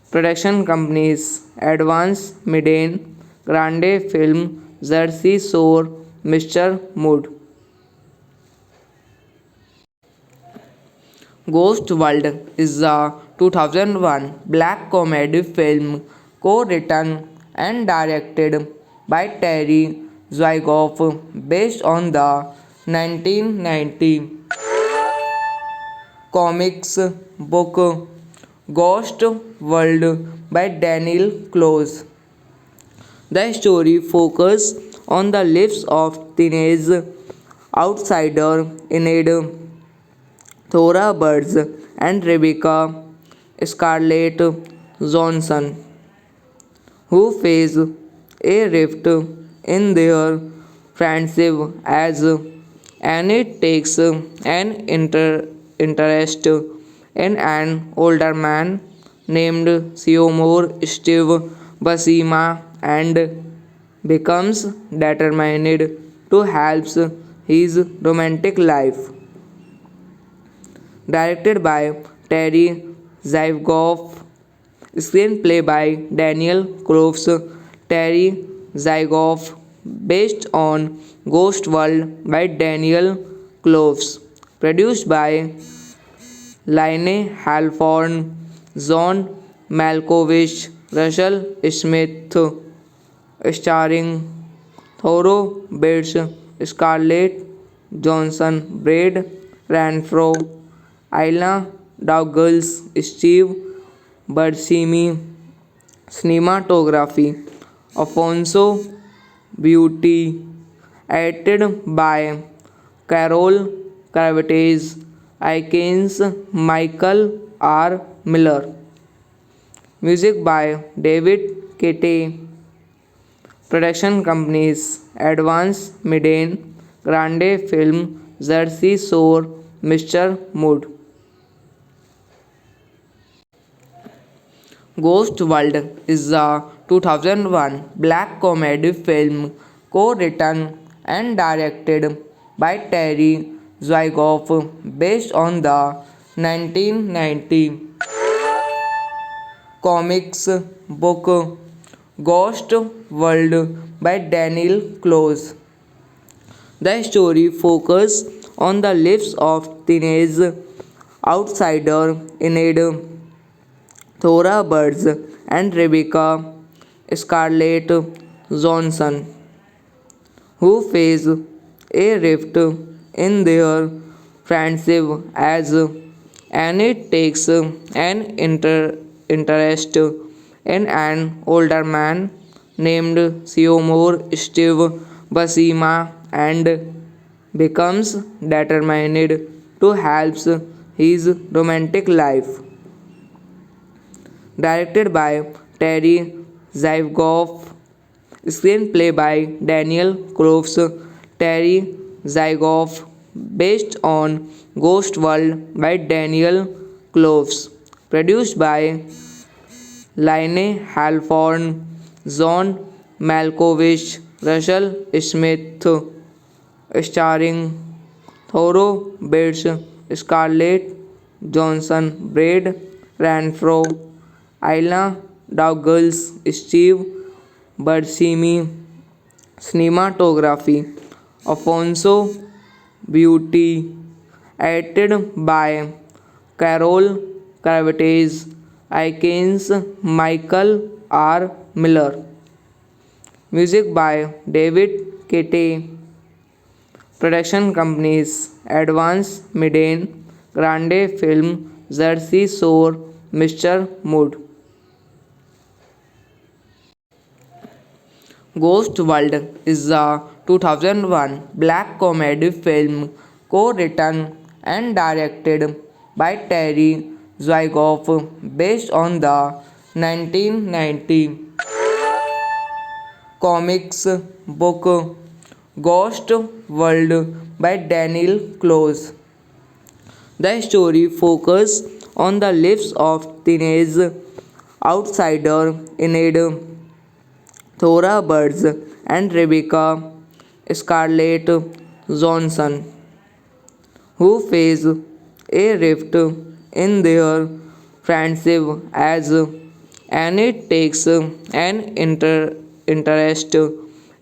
production companies Advance Miden, Grande Film, Jersey Shore, Mr. Mood. Ghost World is a 2001 black comedy film co-written and directed by Terry Zwigoff based on the 1990 comics book Ghost World by Daniel Close. The story focuses on the lives of teenage outsider Enid, Thora Birds, and Rebecca Scarlett Johansson, who face a rift in their friendship as Annie takes an interest in an older man named Seymour Steve Buscema and becomes determined to help his romantic life. Directed by Terry Zygoff, screenplay by Daniel Cloves, Terry Zygoff, based on Ghost World by Daniel Cloves, produced by Laine Halford, John Malkovich, Russell Smith, starring Thoreau Bates, Scarlett Johansson, Brad Renfro, Ayla Douglas, Steve Buscemi, cinematography Alfonso Beauty, edited by Carol Cravites, Aikens Michael R. Miller, music by David Kete, production companies Advance Miden, Grande Film, Jersey Shore, Mr. Mood. Ghost World is a 2001 black comedy film co-written and directed by Terry Zwigoff based on the 1990 comics book Ghost World by Daniel Close. The story focuses on the lives of teenage outsider Enid, Thora Birds, and Rebecca Scarlett Johansson, who face a rift in their friendship as Annie takes an interest in an older man named Seymour Steve Buscema and becomes determined to help his romantic life. Directed by Terry Zygoff, screenplay by Daniel Cloves, Terry Zygoff, based on Ghost World by Daniel Cloves, produced by Laine Halford, John Malkovich, Russell Smith, starring Thoreau Bates, Scarlett Johansson, Brad Renfro, Ayla Douglas, Steve Buscemi, cinematography Alfonso Beauty, edited by Carol Cravites, icons Michael R. Miller. Music by David Kitty. Production companies Advance Midden, Grande Film, Jersey Shore, Mr. Mood. Ghost World is a 2001 black comedy film co-written and directed by Terry Zwigoff based on the 1990 comics book Ghost World by Daniel Close. The story focuses on the lives of teenage outsider Enid, Thora Birds, and Rebecca Scarlett Johnson, who face a rift in their friendship as Annie takes an interest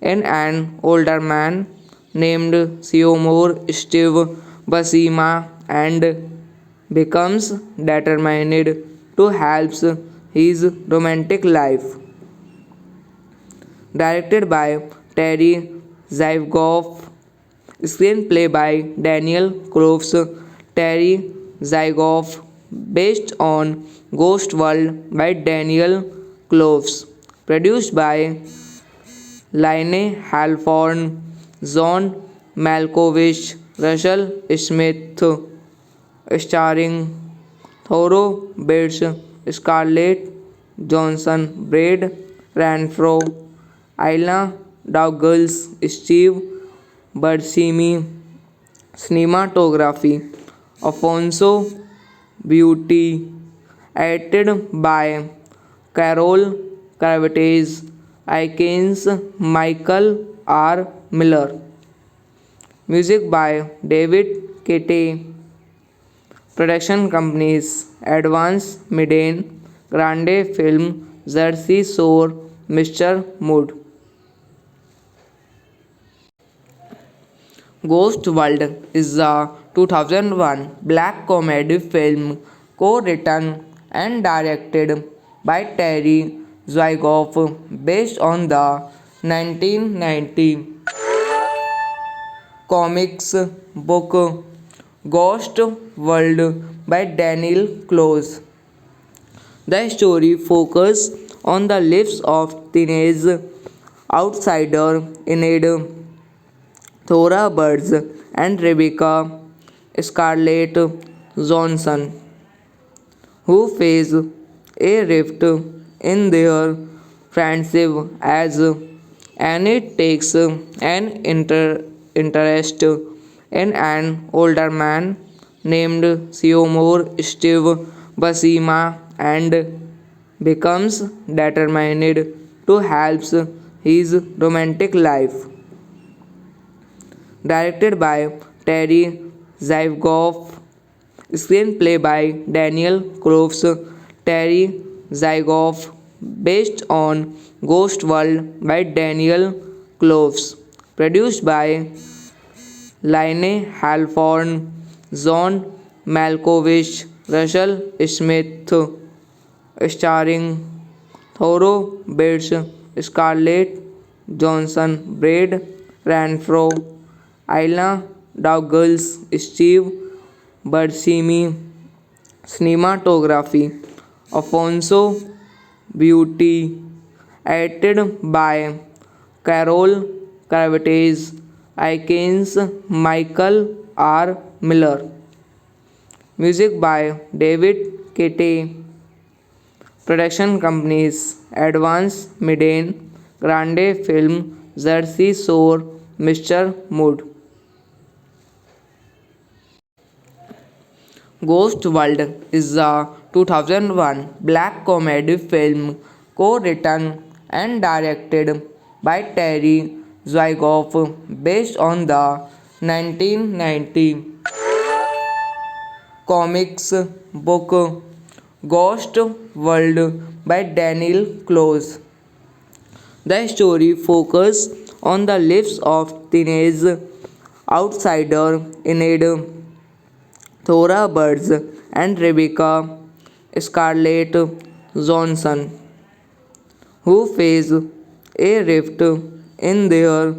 in an older man named Seymour Steve Buscema and becomes determined to help his romantic life. Directed by Terry Zwigoff, screenplay by Daniel Cloves, Terry Zwigoff, based on Ghost World by Daniel Cloves, produced by Laine Halford, John Malkovich, Russell Smith, starring Thoro Bates, Scarlett Johansson, Brad Renfro, Ayla Douglas, Steve Buscemi, cinematography Alfonso Beauty, edited by Carol Cravites, icons Michael R. Miller, music by David Kitty, production companies Advance Midden, Grande Film, Jersey Shore, Mr. Mood. Ghost World is a 2001 black comedy film co-written and directed by Terry Zwigoff based on the 1990 comics book Ghost World by Daniel Close. The story focuses on the lives of teenage outsider Enid, Thora Birds, and Rebecca Scarlett Johnson, who face a rift in their friendship as Annie takes an interest in an older man named Seymour Steve Buscema and becomes determined to help his romantic life. Directed by Terry Zwigoff, screenplay by Daniel Cloves, Terry Zwigoff, based on Ghost World by Daniel Cloves, produced by Laine Halford, John Malkovich, Russell Smith, starring Thoro Bates, Scarlett Johansson, Brad Renfro, Ayla Douglas, Steve Buscemi, cinematography Alfonso Beauty, edited by Carol Cravites, icons Michael R. Miller, music by David Kitty, production companies Advance Midden, Grande Film, Jersey Shore, Mr. Mood. Ghost World is a 2001 black comedy film co-written and directed by Terry Zwigoff based on the 1990 comics book Ghost World by Daniel Close. The story focuses on the lives of teenage outsider Enid, Thora Birds, and Rebecca Scarlett Johansson, who face a rift in their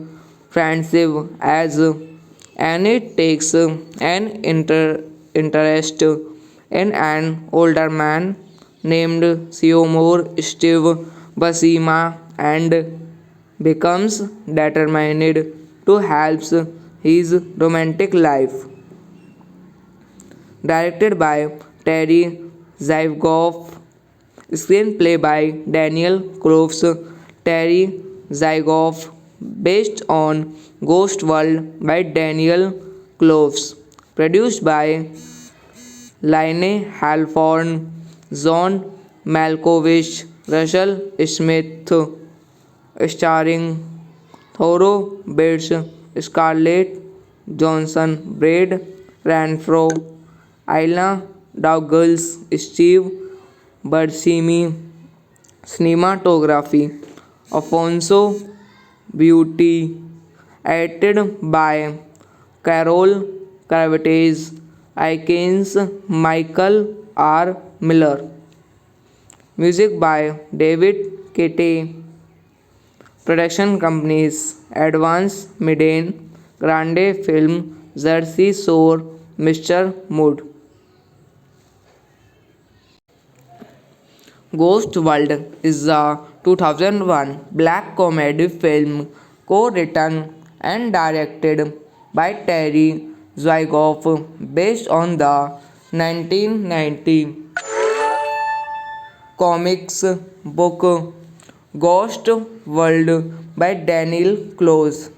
friendship as Annie takes an interest in an older man named Seymour Steve Buscema and becomes determined to help his romantic life. Directed by Terry Zwigoff, screenplay by Daniel Cloves, Terry Zwigoff, based on Ghost World by Daniel Cloves, produced by Laine Halford, John Malkovich, Russell Smith, starring Thoreau Bates, Scarlett Johansson, Brad Renfro, Ayla Douglas, Steve Buscemi, cinematography Alfonso Beauty, edited by Carol Cravites, Aikens Michael R. Miller, music by David Kete, production companies Advance Media, Grande Film, Jersey Shore, Mr. Mood. Ghost World is a 2001 black comedy film co-written and directed by Terry Zwigoff based on the 1990 comics book Ghost World by Daniel Close.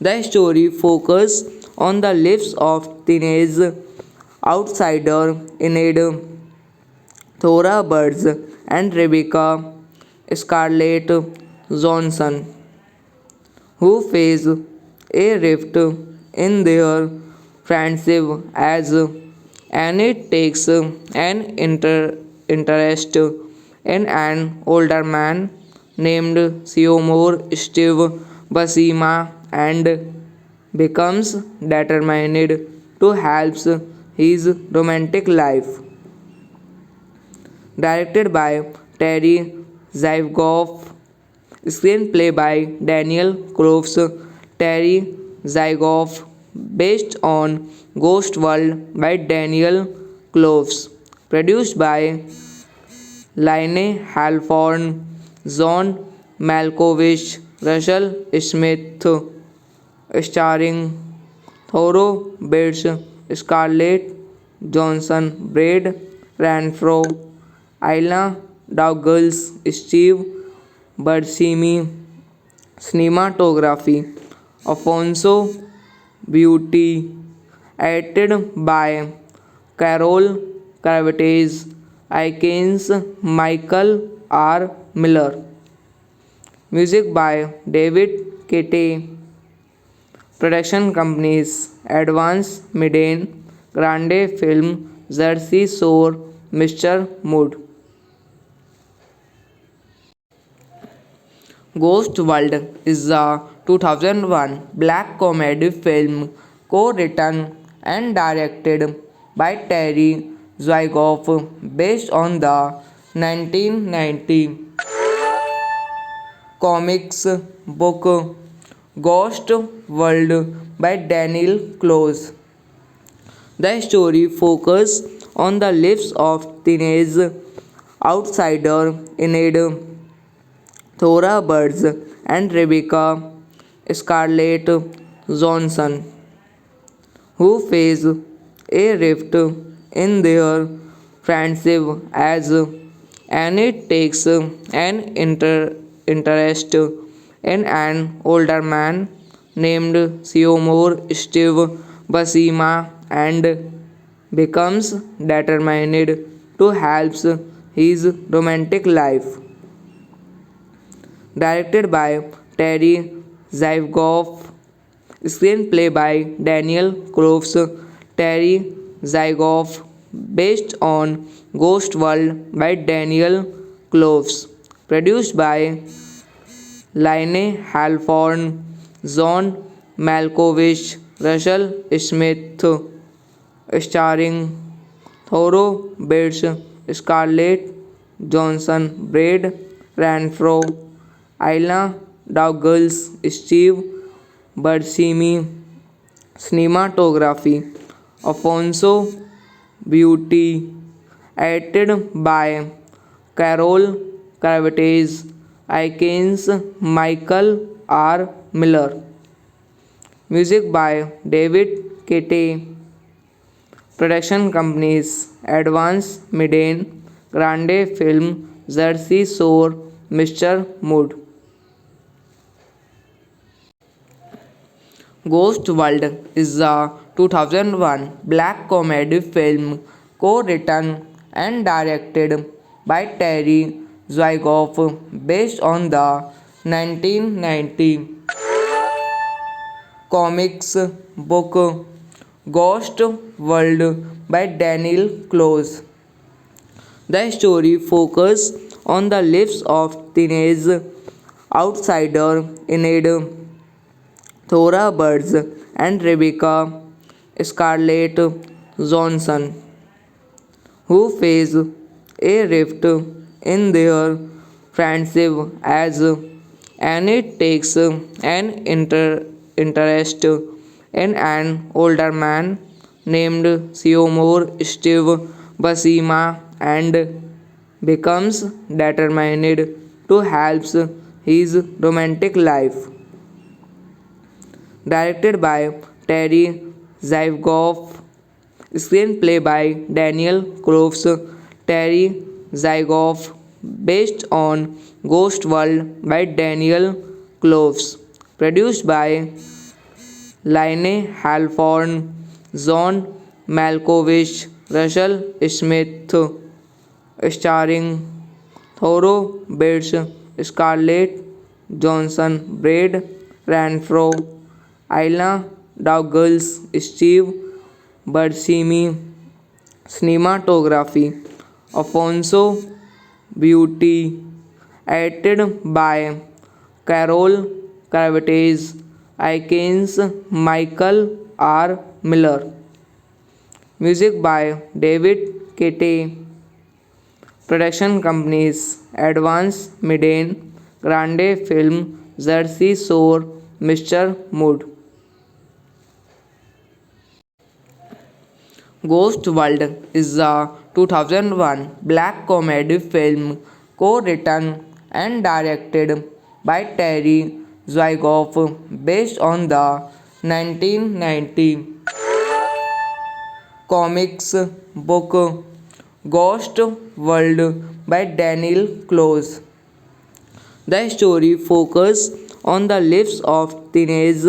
The story focuses on the lives of teenage outsider Enid Thora Birds and Rebecca Scarlett Johansson, who face a rift in their friendship as Annie takes an interest in an older man named Seymour Steve Buscema and becomes determined to help his romantic life. Directed by Terry Zwigoff, screenplay by Daniel Cloves, Terry Zwigoff, based on Ghost World by Daniel Cloves, produced by Laine Halford, John Malkovich, Russell Smith, starring Thoreau Bates, Scarlett Johansson, Brad Renfro, Ayla Douglas, Steve Buscemi, cinematography Alfonso Beauty, edited by Carol Cravites, Aikens Michael R. Miller, music by David Kete, production companies Advance Media, Grande Film, Jersey Shore, Mr. Mood. Ghost World is a 2001 black comedy film co-written and directed by Terry Zwigoff based on the 1990 comics book Ghost World by Daniel Close. The story focuses on the lives of teenage outsider Enid Thora Birds and Rebecca Scarlett Johansson, who face a rift in their friendship as Annie takes an interest in an older man named Seymour Steve Buscema and becomes determined to help his romantic life. Directed by Terry Zwigoff, screenplay by Daniel Cloves, Terry Zwigoff, based on Ghost World by Daniel Cloves, produced by Laine Halford, John Malkovich, Russell Smith, starring Thoreau Bates, Scarlett Johansson, Brad Renfro, Ayla Douglas, Steve Buscemi. Cinematography Alfonso Beauty, edited by Carol Cravites, icons Michael R. Miller, music by David Kete, production companies Advance Media, Grande Film, Jersey Shore, Mr. Mood. Ghost World is a 2001 black comedy film co-written and directed by Terry Zwigoff based on the 1990 comics book Ghost World by Daniel Close. The story focuses on the lives of teenage outsider Enid Thora Birds and Rebecca Scarlett Johansson, who face a rift in their friendship as Annie takes an interest in an older man named Seymour Steve Buscema and becomes determined to help his romantic life. Directed by Terry Zwigoff, screenplay by Daniel Cloves, Terry Zwigoff, based on Ghost World by Daniel Cloves, produced by Laine Halford, John Malkovich, Russell Smith, starring Thoro Bates, Scarlett Johansson, Brad Renfro, Ayla Douglas, Steve Buscemi. Cinematography Alfonso Beauty, edited by Carol Cravites, icons Michael R. Miller, music by David Kete, production companies Advance Media, Grande Film, Jersey Shore, Mr. Mood. Ghost World is a 2001 black comedy film co-written and directed by Terry Zwigoff based on the 1990 comics book Ghost World by Daniel Close. The story focuses on the lives of teenage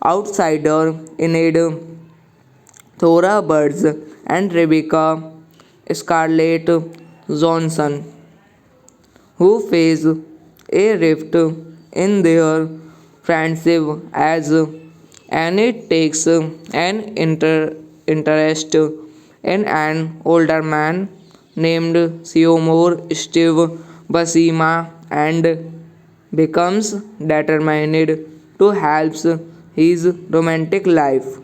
outsider Enid Thora Birds and Rebecca Scarlett Johansson, who face a rift in their friendship as Annie takes an interest in an older man named Seymour Steve Buscema and becomes determined to help his romantic life.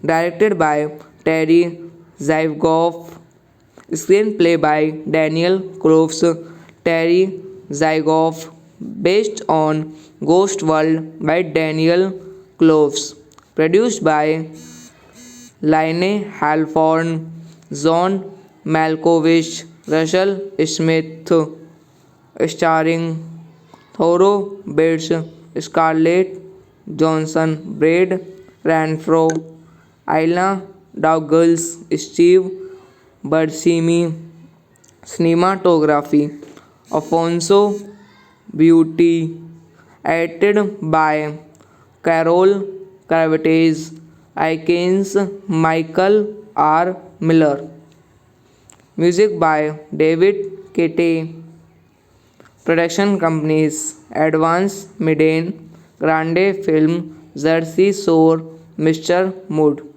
Directed by Terry Zwigoff, screenplay by Daniel Cloves, Terry Zwigoff, based on Ghost World by Daniel Cloves, produced by Laine Halford, John Malkovich, Russell Smith, starring Thoro Bates, Scarlett Johansson, Brad Renfro, Ayla Douglas, Steve Buscemi. Cinematography Alfonso Beauty, edited by Carol Cravites, icons Michael R. Miller, music by David Kete, production companies Advance Media, Grande Film, Jersey Shore, Mr. Mood.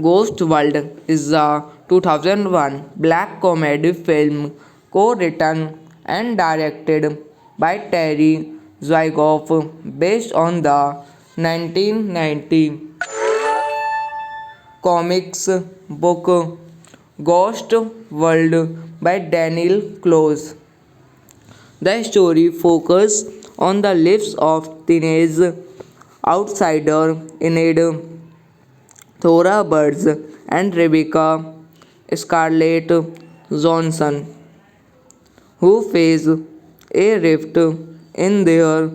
Ghost World is a 2001 black comedy film co-written and directed by Terry Zwigoff based on the 1990 comics book Ghost World by Daniel Close. The story focuses on the lives of teenage outsider Enid, Thora Birds, and Rebecca Scarlett Johnson, who face a rift in their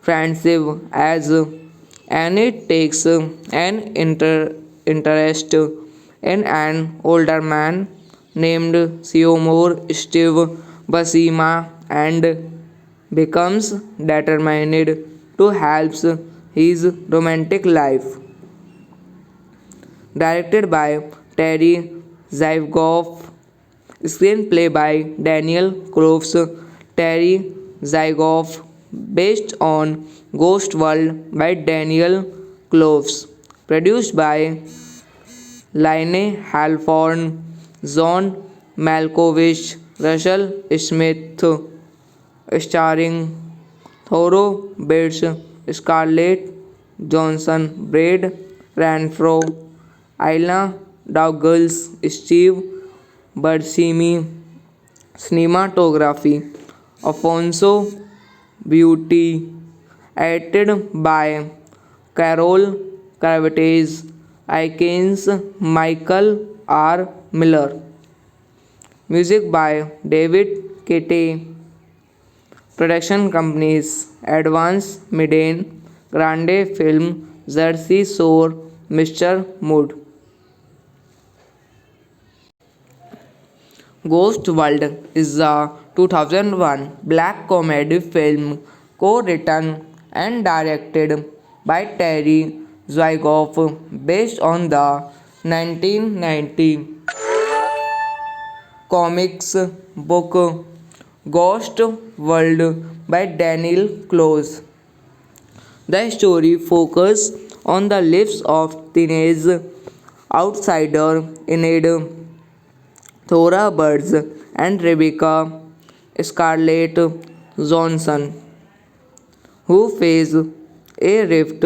friendship as Annie takes an interest in an older man named Seymour Steve Basima and becomes determined to help his romantic life. Directed by Terry Zygoff, screenplay by Daniel Groves, Terry Zygoff, based on Ghost World by Daniel Cloves, produced by Laine Halford, John Malkovich, Russell Smith, starring Thoreau Bates, Scarlett Johansson, Brad Renfro, Ayla Douglas, Steve Buscemi, cinematography Alfonso Beauty, edited by Carol Cravitz, Aikens Michael R. Miller, music by David Kete, production companies Advance Miden, Grande Film, Jersey Shore, Mr. Mood. Ghost World is a 2001 black comedy film co-written and directed by Terry Zwigoff based on the 1990 comics book Ghost World by Daniel Close. The story focuses on the lives of teenage outsider Enid, Thora Birds, and Rebecca Scarlett Johnson, who face a rift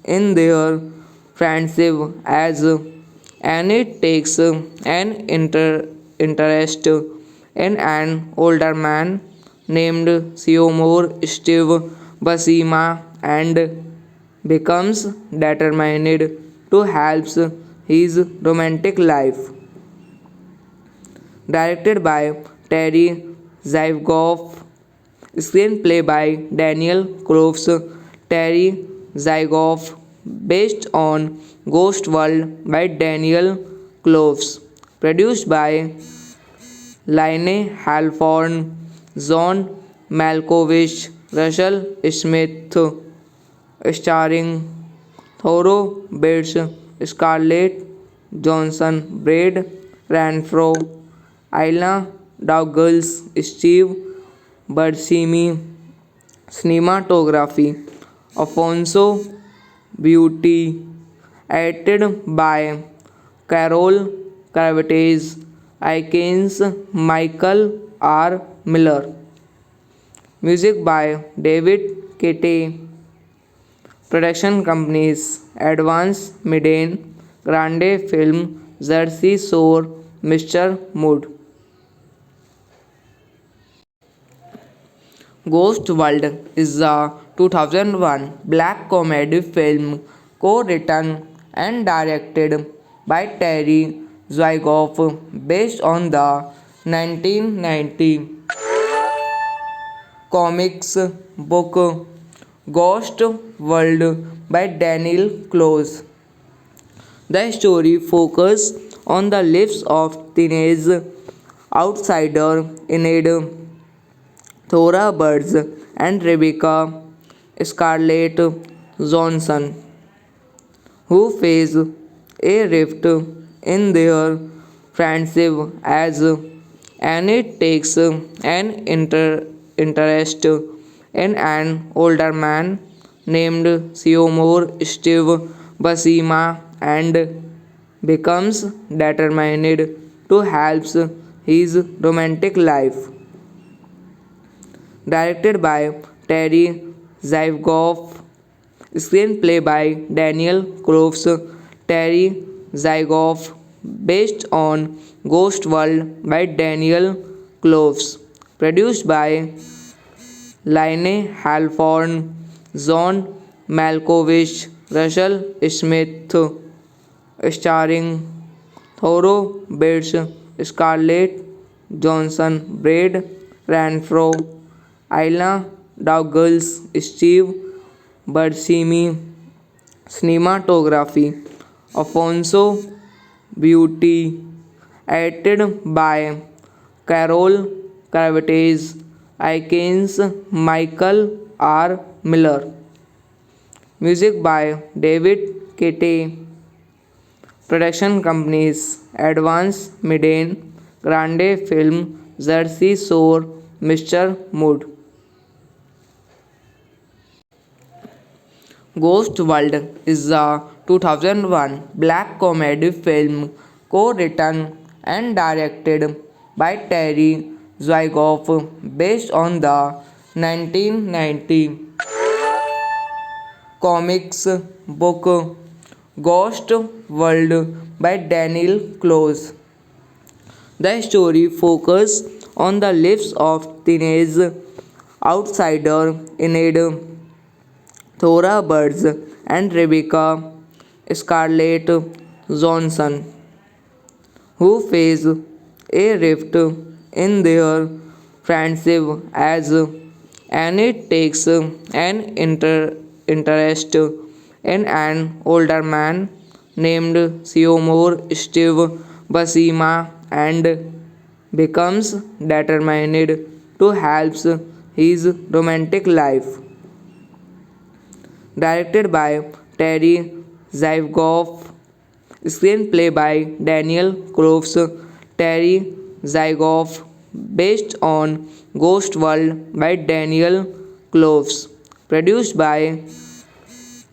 in their friendship as Annie takes an interest in an older man named Seymour Steve Basima and becomes determined to help his romantic life. Directed by Terry Zygoff, screenplay by Daniel Groves, Terry Zygoff, based on Ghost World by Daniel Cloves, produced by Laine Halford, John Malkovich, Russell Smith, starring Thoreau Bates, Scarlett Johansson, Brad Renfro, Ayla Douglas, Steve Buscemi, cinematography Alfonso Beauty, edited by Carol Cravitz, Aikens Michael R. Miller, music by David Kete, production companies Advance Miden, Grande Film, Jersey Shore, Mr. Mood. Ghost World is a 2001 black comedy film co-written and directed by Terry Zwigoff based on the 1990 comics book Ghost World by Daniel Close. The story focuses on the lives of teenage outsider Enid, Thora Birds, and Rebecca Scarlett Johnson, who face a rift in their friendship as Annie takes an interest in an older man named Seymour Steve Basima and becomes determined to help his romantic life. Directed by Terry Zygoff, screenplay by Daniel Groves, Terry Zygoff, based on Ghost World by Daniel Cloves, produced by Laine Halford, John Malkovich, Russell Smith, starring Thoreau Bates, Scarlett Johansson, Brad Renfro, Ayla Douglas, Steve Buscemi, cinematography, Alfonso Beauty, edited by Carol Cravites, Aikens, Michael R. Miller, music by David Kete, production companies Advance Miden, Grande Film, Jersey Shore, Mr. Mood. Ghost World is a 2001 black comedy film co-written and directed by Terry Zwigoff based on the 1990 comics book Ghost World by Daniel Close. The story focuses on the lives of teenage outsider Enid Thora Birds and Rebecca Scarlett Johansson, who face a rift in their friendship as Annie takes an interest in an older man named Seymour Steve Basima and becomes determined to help his romantic life. Directed by Terry Zwigoff, screenplay by Daniel Cloves, Terry Zwigoff, based on Ghost World by Daniel Cloves, produced by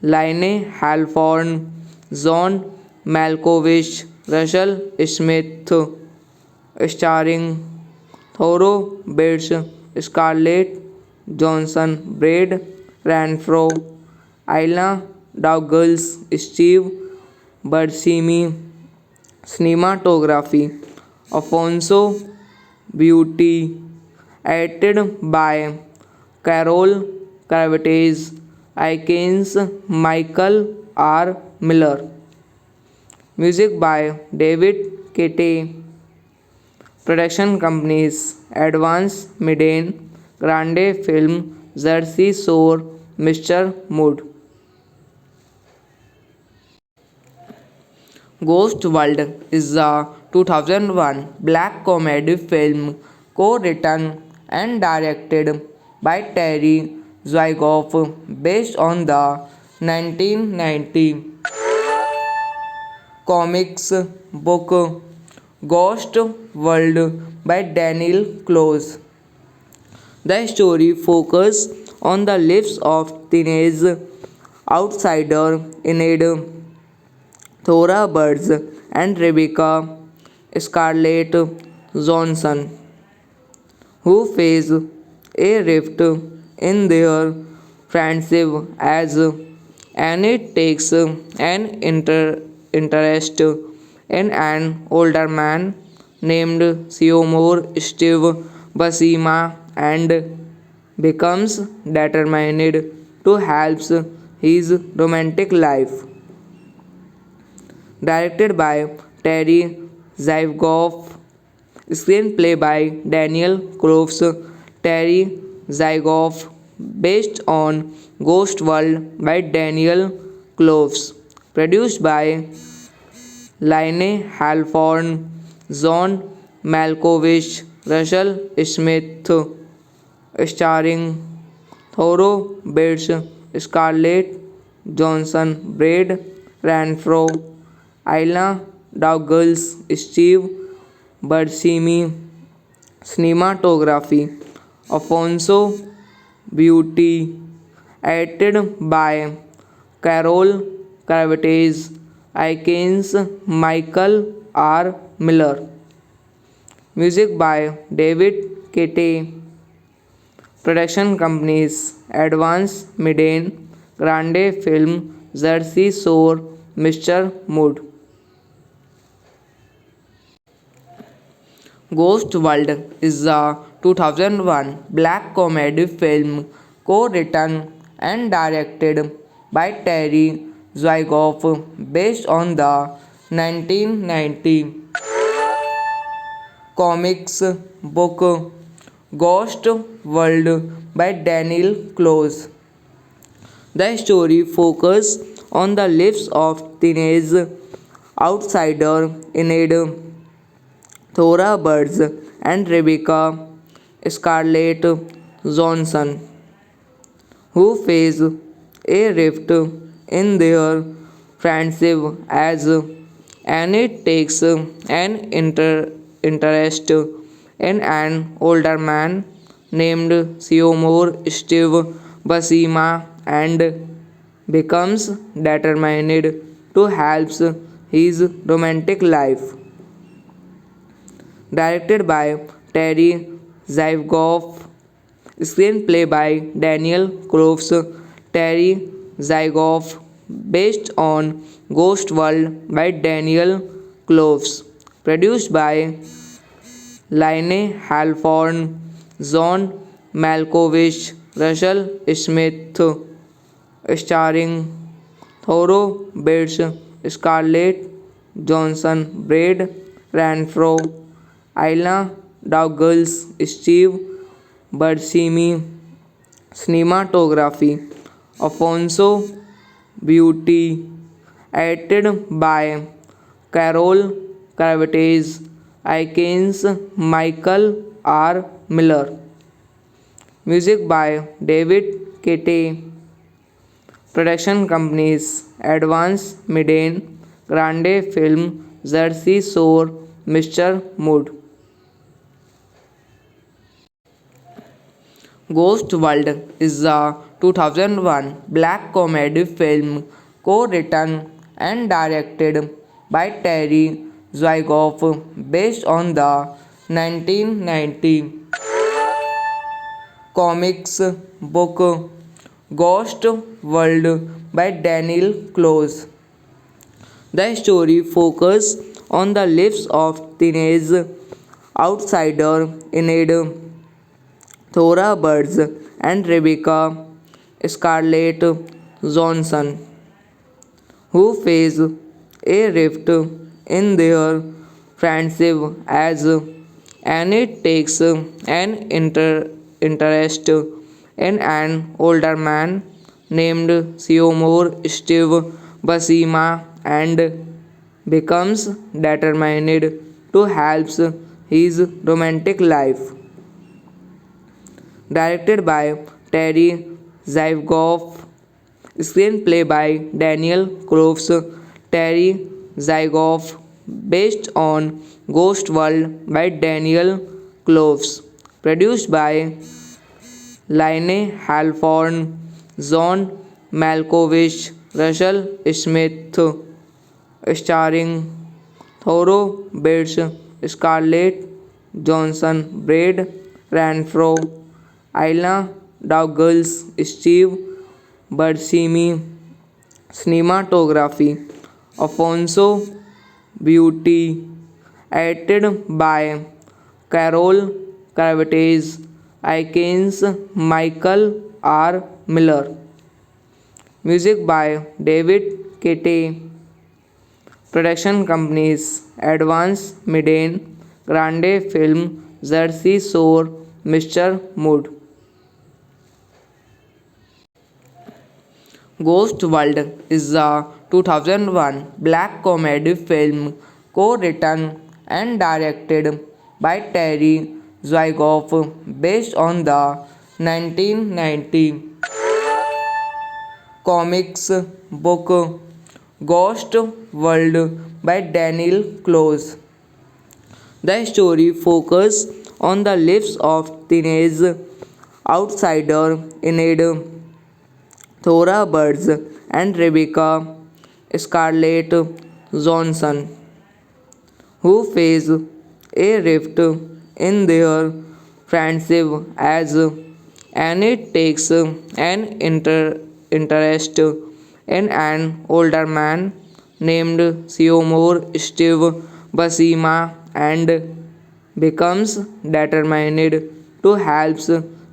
Laine Halford, John Malkovich, Russell Smith, starring Thoreau Bates, Scarlett Johansson, Brad Renfro, Ayla Douglas, Steve Buscemi, cinematography, Alfonso Beauty, edited by Carol Cravites, Aikens, Michael R. Miller, music by David Kete, production companies Advance Miden, Grande Film, Jersey Shore, Mr. Mood. Ghost World is a 2001 black comedy film co-written and directed by Terry Zwigoff based on the 1990 comics book Ghost World by Daniel Close. The story focuses on the lives of teenage outsider Enid Thora Birds and Rebecca Scarlett Johansson, who face a rift in their friendship as Annie takes an interest in an older man named Seymour Steve Basima and becomes determined to help his romantic life. Directed by Terry Zwigoff, screenplay by Daniel Cloves, Terry Zwigoff, based on Ghost World by Daniel Cloves, produced by Laine Halford, John Malkovich, Russell Smith, starring Thoreau Bates, Scarlett Johansson, Brad Renfro, Ayla Douglas, Steve Buscemi, cinematography, Alfonso Beauty, edited by Carol Cravites, Aikens, Michael R. Miller, music by David Kete, production companies Advance Miden, Grande Film, Jersey Shore, Mr. Mood. Ghost World is a 2001 black comedy film co-written and directed by Terry Zwigoff based on the 1990 comics book Ghost World by Daniel Close. The story focuses on the lives of teenage outsider Enid, Thora Birds, and Rebecca Scarlett Johnson, who face a rift in their friendship as Annie takes an interest in an older man named Seymour Steve Basima and becomes determined to help his romantic life. Directed by Terry Zygoff, screenplay by Daniel Cloves, Terry Zygoff, based on Ghost World by Daniel Cloves, produced by Laine Halford, John Malkovich, Russell Smith, starring Thoro Bates, Scarlett Johansson, Brad Renfro, Ayla Douglas, Steve Buscemi, cinematography, Alfonso Beauty, edited by Carol Cravites, icons Michael R. Miller, music by David Kete, production companies Advance Miden, Grande Film, Jersey Shore, Mr. Mood. Ghost World is a 2001 black comedy film co-written and directed by Terry Zwigoff based on the 1990 comics book Ghost World by Daniel Close. The story focuses on the lives of teenage outsider Enid, Thora Birds, and Rebecca Scarlett Johnson, who face a rift in their friendship as Annie takes an interest in an older man named Seymour Steve Basima and becomes determined to help his romantic life. Directed by Terry Zygoff, screenplay by Daniel Cloves, Terry Zygoff, based on Ghost World by Daniel Cloves, produced by Laine Halford, John Malkovich, Russell Smith, starring Thoro Bates, Scarlett Johansson, Brad Renfro, Ayla Douglas, Steve Buscemi, cinematography, Alfonso Beauty, edited by Carol Cravites, icons Michael R. Miller, music by David Kete, production companies Advance Miden, Grande Film, Jersey Shore, Mr. Mood. Ghost World is a 2001 black comedy film co-written and directed by Terry Zwigoff based on the 1990 comics book Ghost World by Daniel Close. The story focuses on the lives of teenage outsider Enid, Thora Birds, and Rebecca Scarlett Johnson, who face a rift in their friendship as Annie takes an interest in an older man named Seymour Steve Basima and becomes determined to help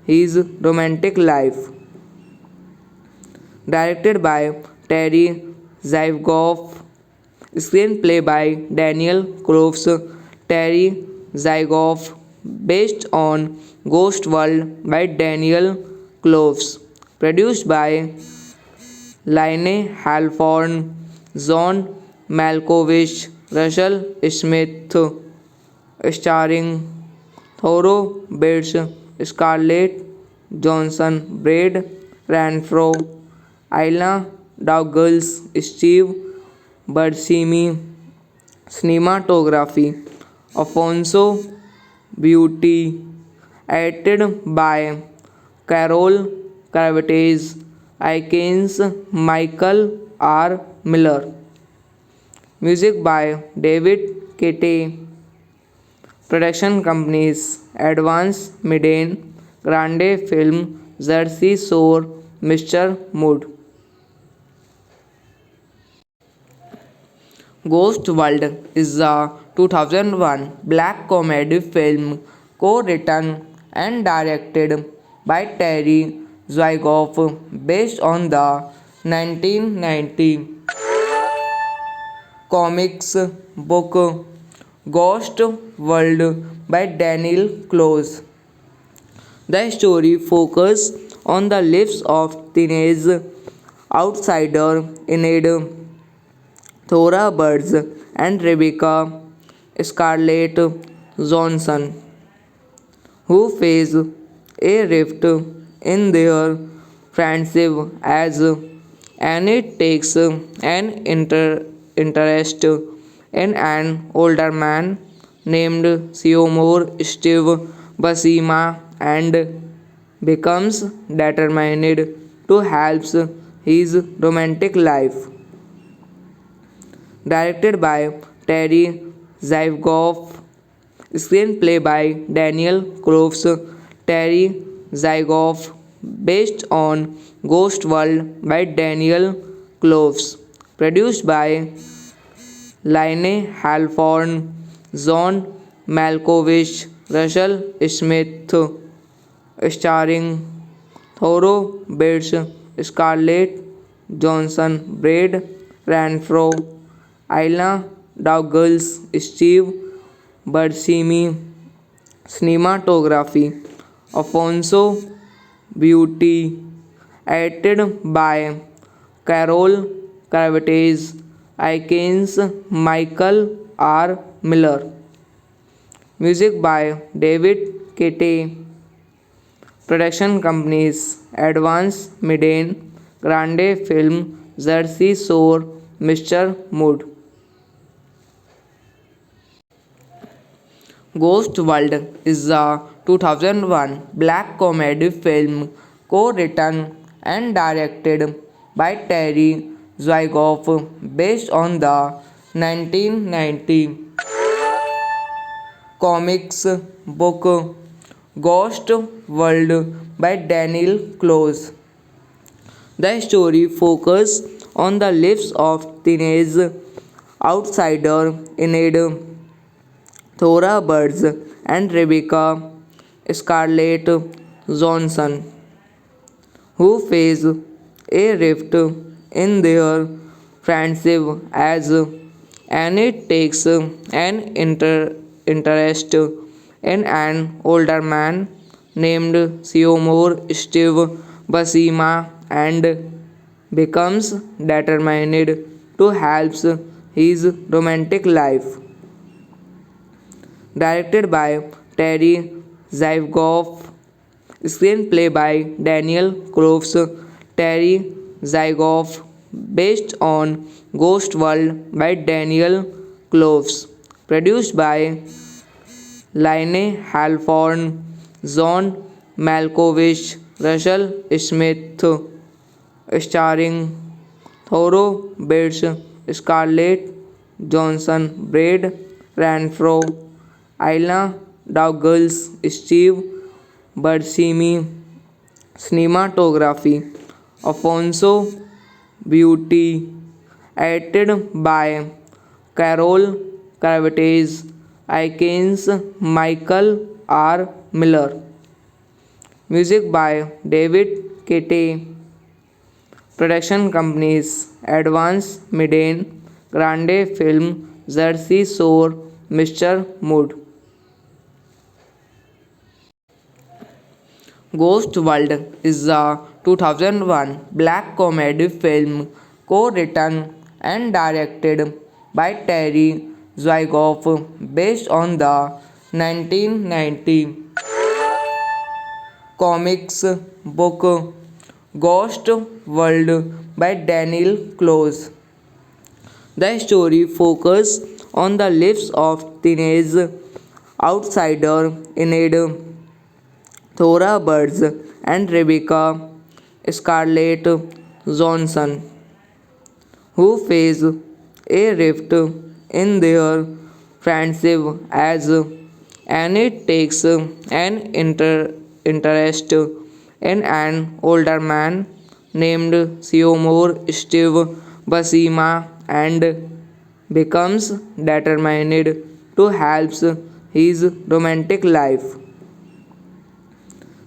his romantic life. Directed by Terry Zygoff, screenplay by Daniel Cloves, Terry Zygoff, based on Ghost World by Daniel Cloves, produced by Laine Halford, John Malkovich, Russell Smith, starring Thoreau Bates, Scarlett Johansson, Brad Renfro, Ayla Douglas, Steve Buscemi, cinematography Alfonso Beauty, edited by Carol Cravites, Aikens, Michael R. Miller, music by David Kete, production companies Advance Media, Grande Film, Jersey Shore, Mr. Mood. Ghost World is a 2001 black comedy film co-written and directed by Terry Zwigoff based on the 1990 comics book Ghost World by Daniel Close. The story focuses on the lives of teenage outsider Enid Thora Birds and Rebecca Scarlett Johansson, who face a rift in their friendship as Annie takes an interest in an older man named Seymour Steve Buscema and becomes determined to help his romantic life. Directed by Terry Zygoff, screenplay by Daniel Cloves, Terry Zygoff, based on Ghost World by Daniel Cloves, produced by Laine Halford, John Malkovich, Russell Smith, starring Thoreau Bates, Scarlett Johansson, Brad Renfro, Ayla Douglas, Steve Buscemi, cinematography Alfonso Beauty, edited by Carol Cravites, Aikens, Michael R. Miller, music by David Kete, production companies Advance Media, Grande Film, Jersey Shore, Mr. Mood. Ghost World is a 2001 black comedy film co-written and directed by Terry Zwigoff based on the 1990 comics book Ghost World by Daniel Close. The story focuses on the lives of teenage outsider Enid Thora Birds and Rebecca Scarlett Johansson, who face a rift in their friendship as Annie takes an interest in an older man named Seymour Steve Buscema and becomes determined to help his romantic life. Directed by Terry Zygoff, screenplay by Daniel Cloves, Terry Zygoff, based on Ghost World by Daniel Cloves, produced by Laine Halford, John Malkovich, Russell Smith, starring Thoreau Bates, Scarlett Johansson, Brad Renfro, Ayla Douglas, Steve Buscemi, cinematography Alfonso Beauty, edited by Carol Cravites, icons Michael R. Miller. Music by David Kete. Production companies Advance Midden, Grande Film, Jersey Shore, Mr. Mood. Ghost World is a 2001 black comedy film co-written and directed by Terry Zwigoff based on the 1990 comics book Ghost World by Daniel Close. The story focuses on the lives of teenage outsider Enid, Thora Birds, and Rebecca Scarlett Johnson, who face a rift in their friendship as Annie takes an interest in an older man named Seymour Steve Buscema and becomes determined to help his romantic life.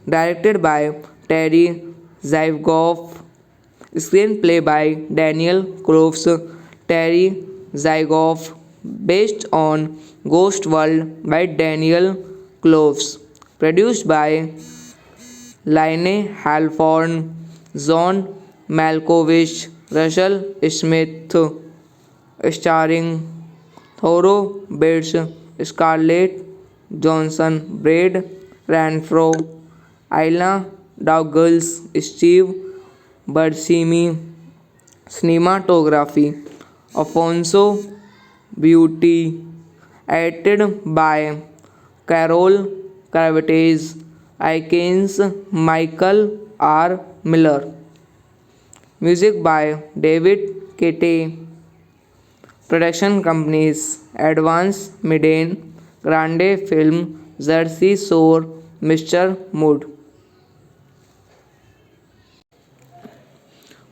Directed by Terry Zwigoff, screenplay by Daniel Groves, Terry Zwigoff, based on Ghost World by Daniel Groves, produced by Laine Halford, John Malkovich, Russell Smith, starring Thoro Bates, Scarlett Johansson, Brad Renfro, Ayla Douglas, Steve Buscemi, cinematography Alfonso Beauty, edited by Carol Cravitz, icons Michael R. Miller, music by David Kete, production companies Advance Midden, Grande Film, Jersey Shore, Mr. Mood.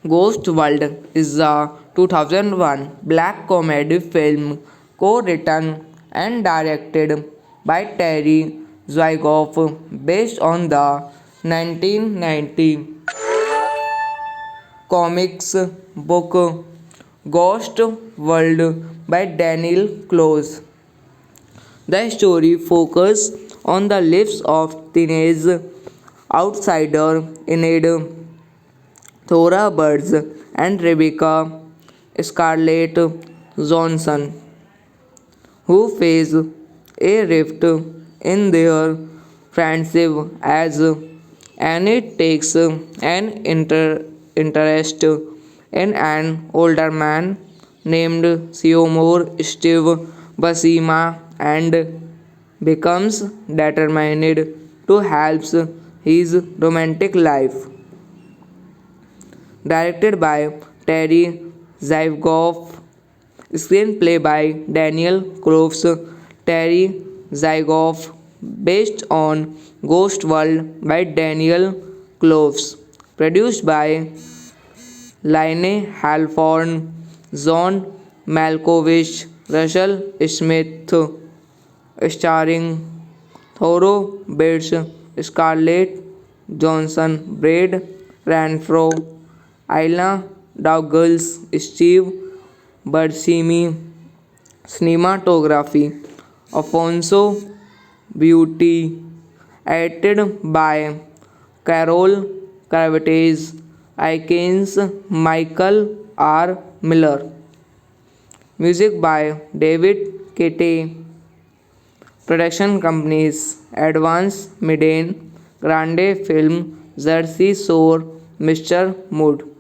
Ghost World is a 2001 black comedy film co-written and directed by Terry Zwigoff based on the 1990 comics book Ghost World by Daniel Close. The story focuses on the lives of teenage outsider Enid, Thora Birds, and Rebecca Scarlett Johnson, who face a rift in their friendship as Annie takes an interest in an older man named Seymour Steve Buscema and becomes determined to help his romantic life. Directed by Terry Zwigoff, screenplay by Daniel Groves, Terry Zwigoff, based on Ghost World by Daniel Groves, produced by Laine Halford, John Malkovich, Russell Smith, starring Thoro Bates, Scarlett Johansson, Brad Renfro, Ayla Douglas, Steve Buscemi, cinematography Alfonso Beauty, edited by Carol Cravitz, icons Michael R. Miller, music by David Kete, production companies Advance Midden, Grande Film, Jersey Shore, Mr. Mood.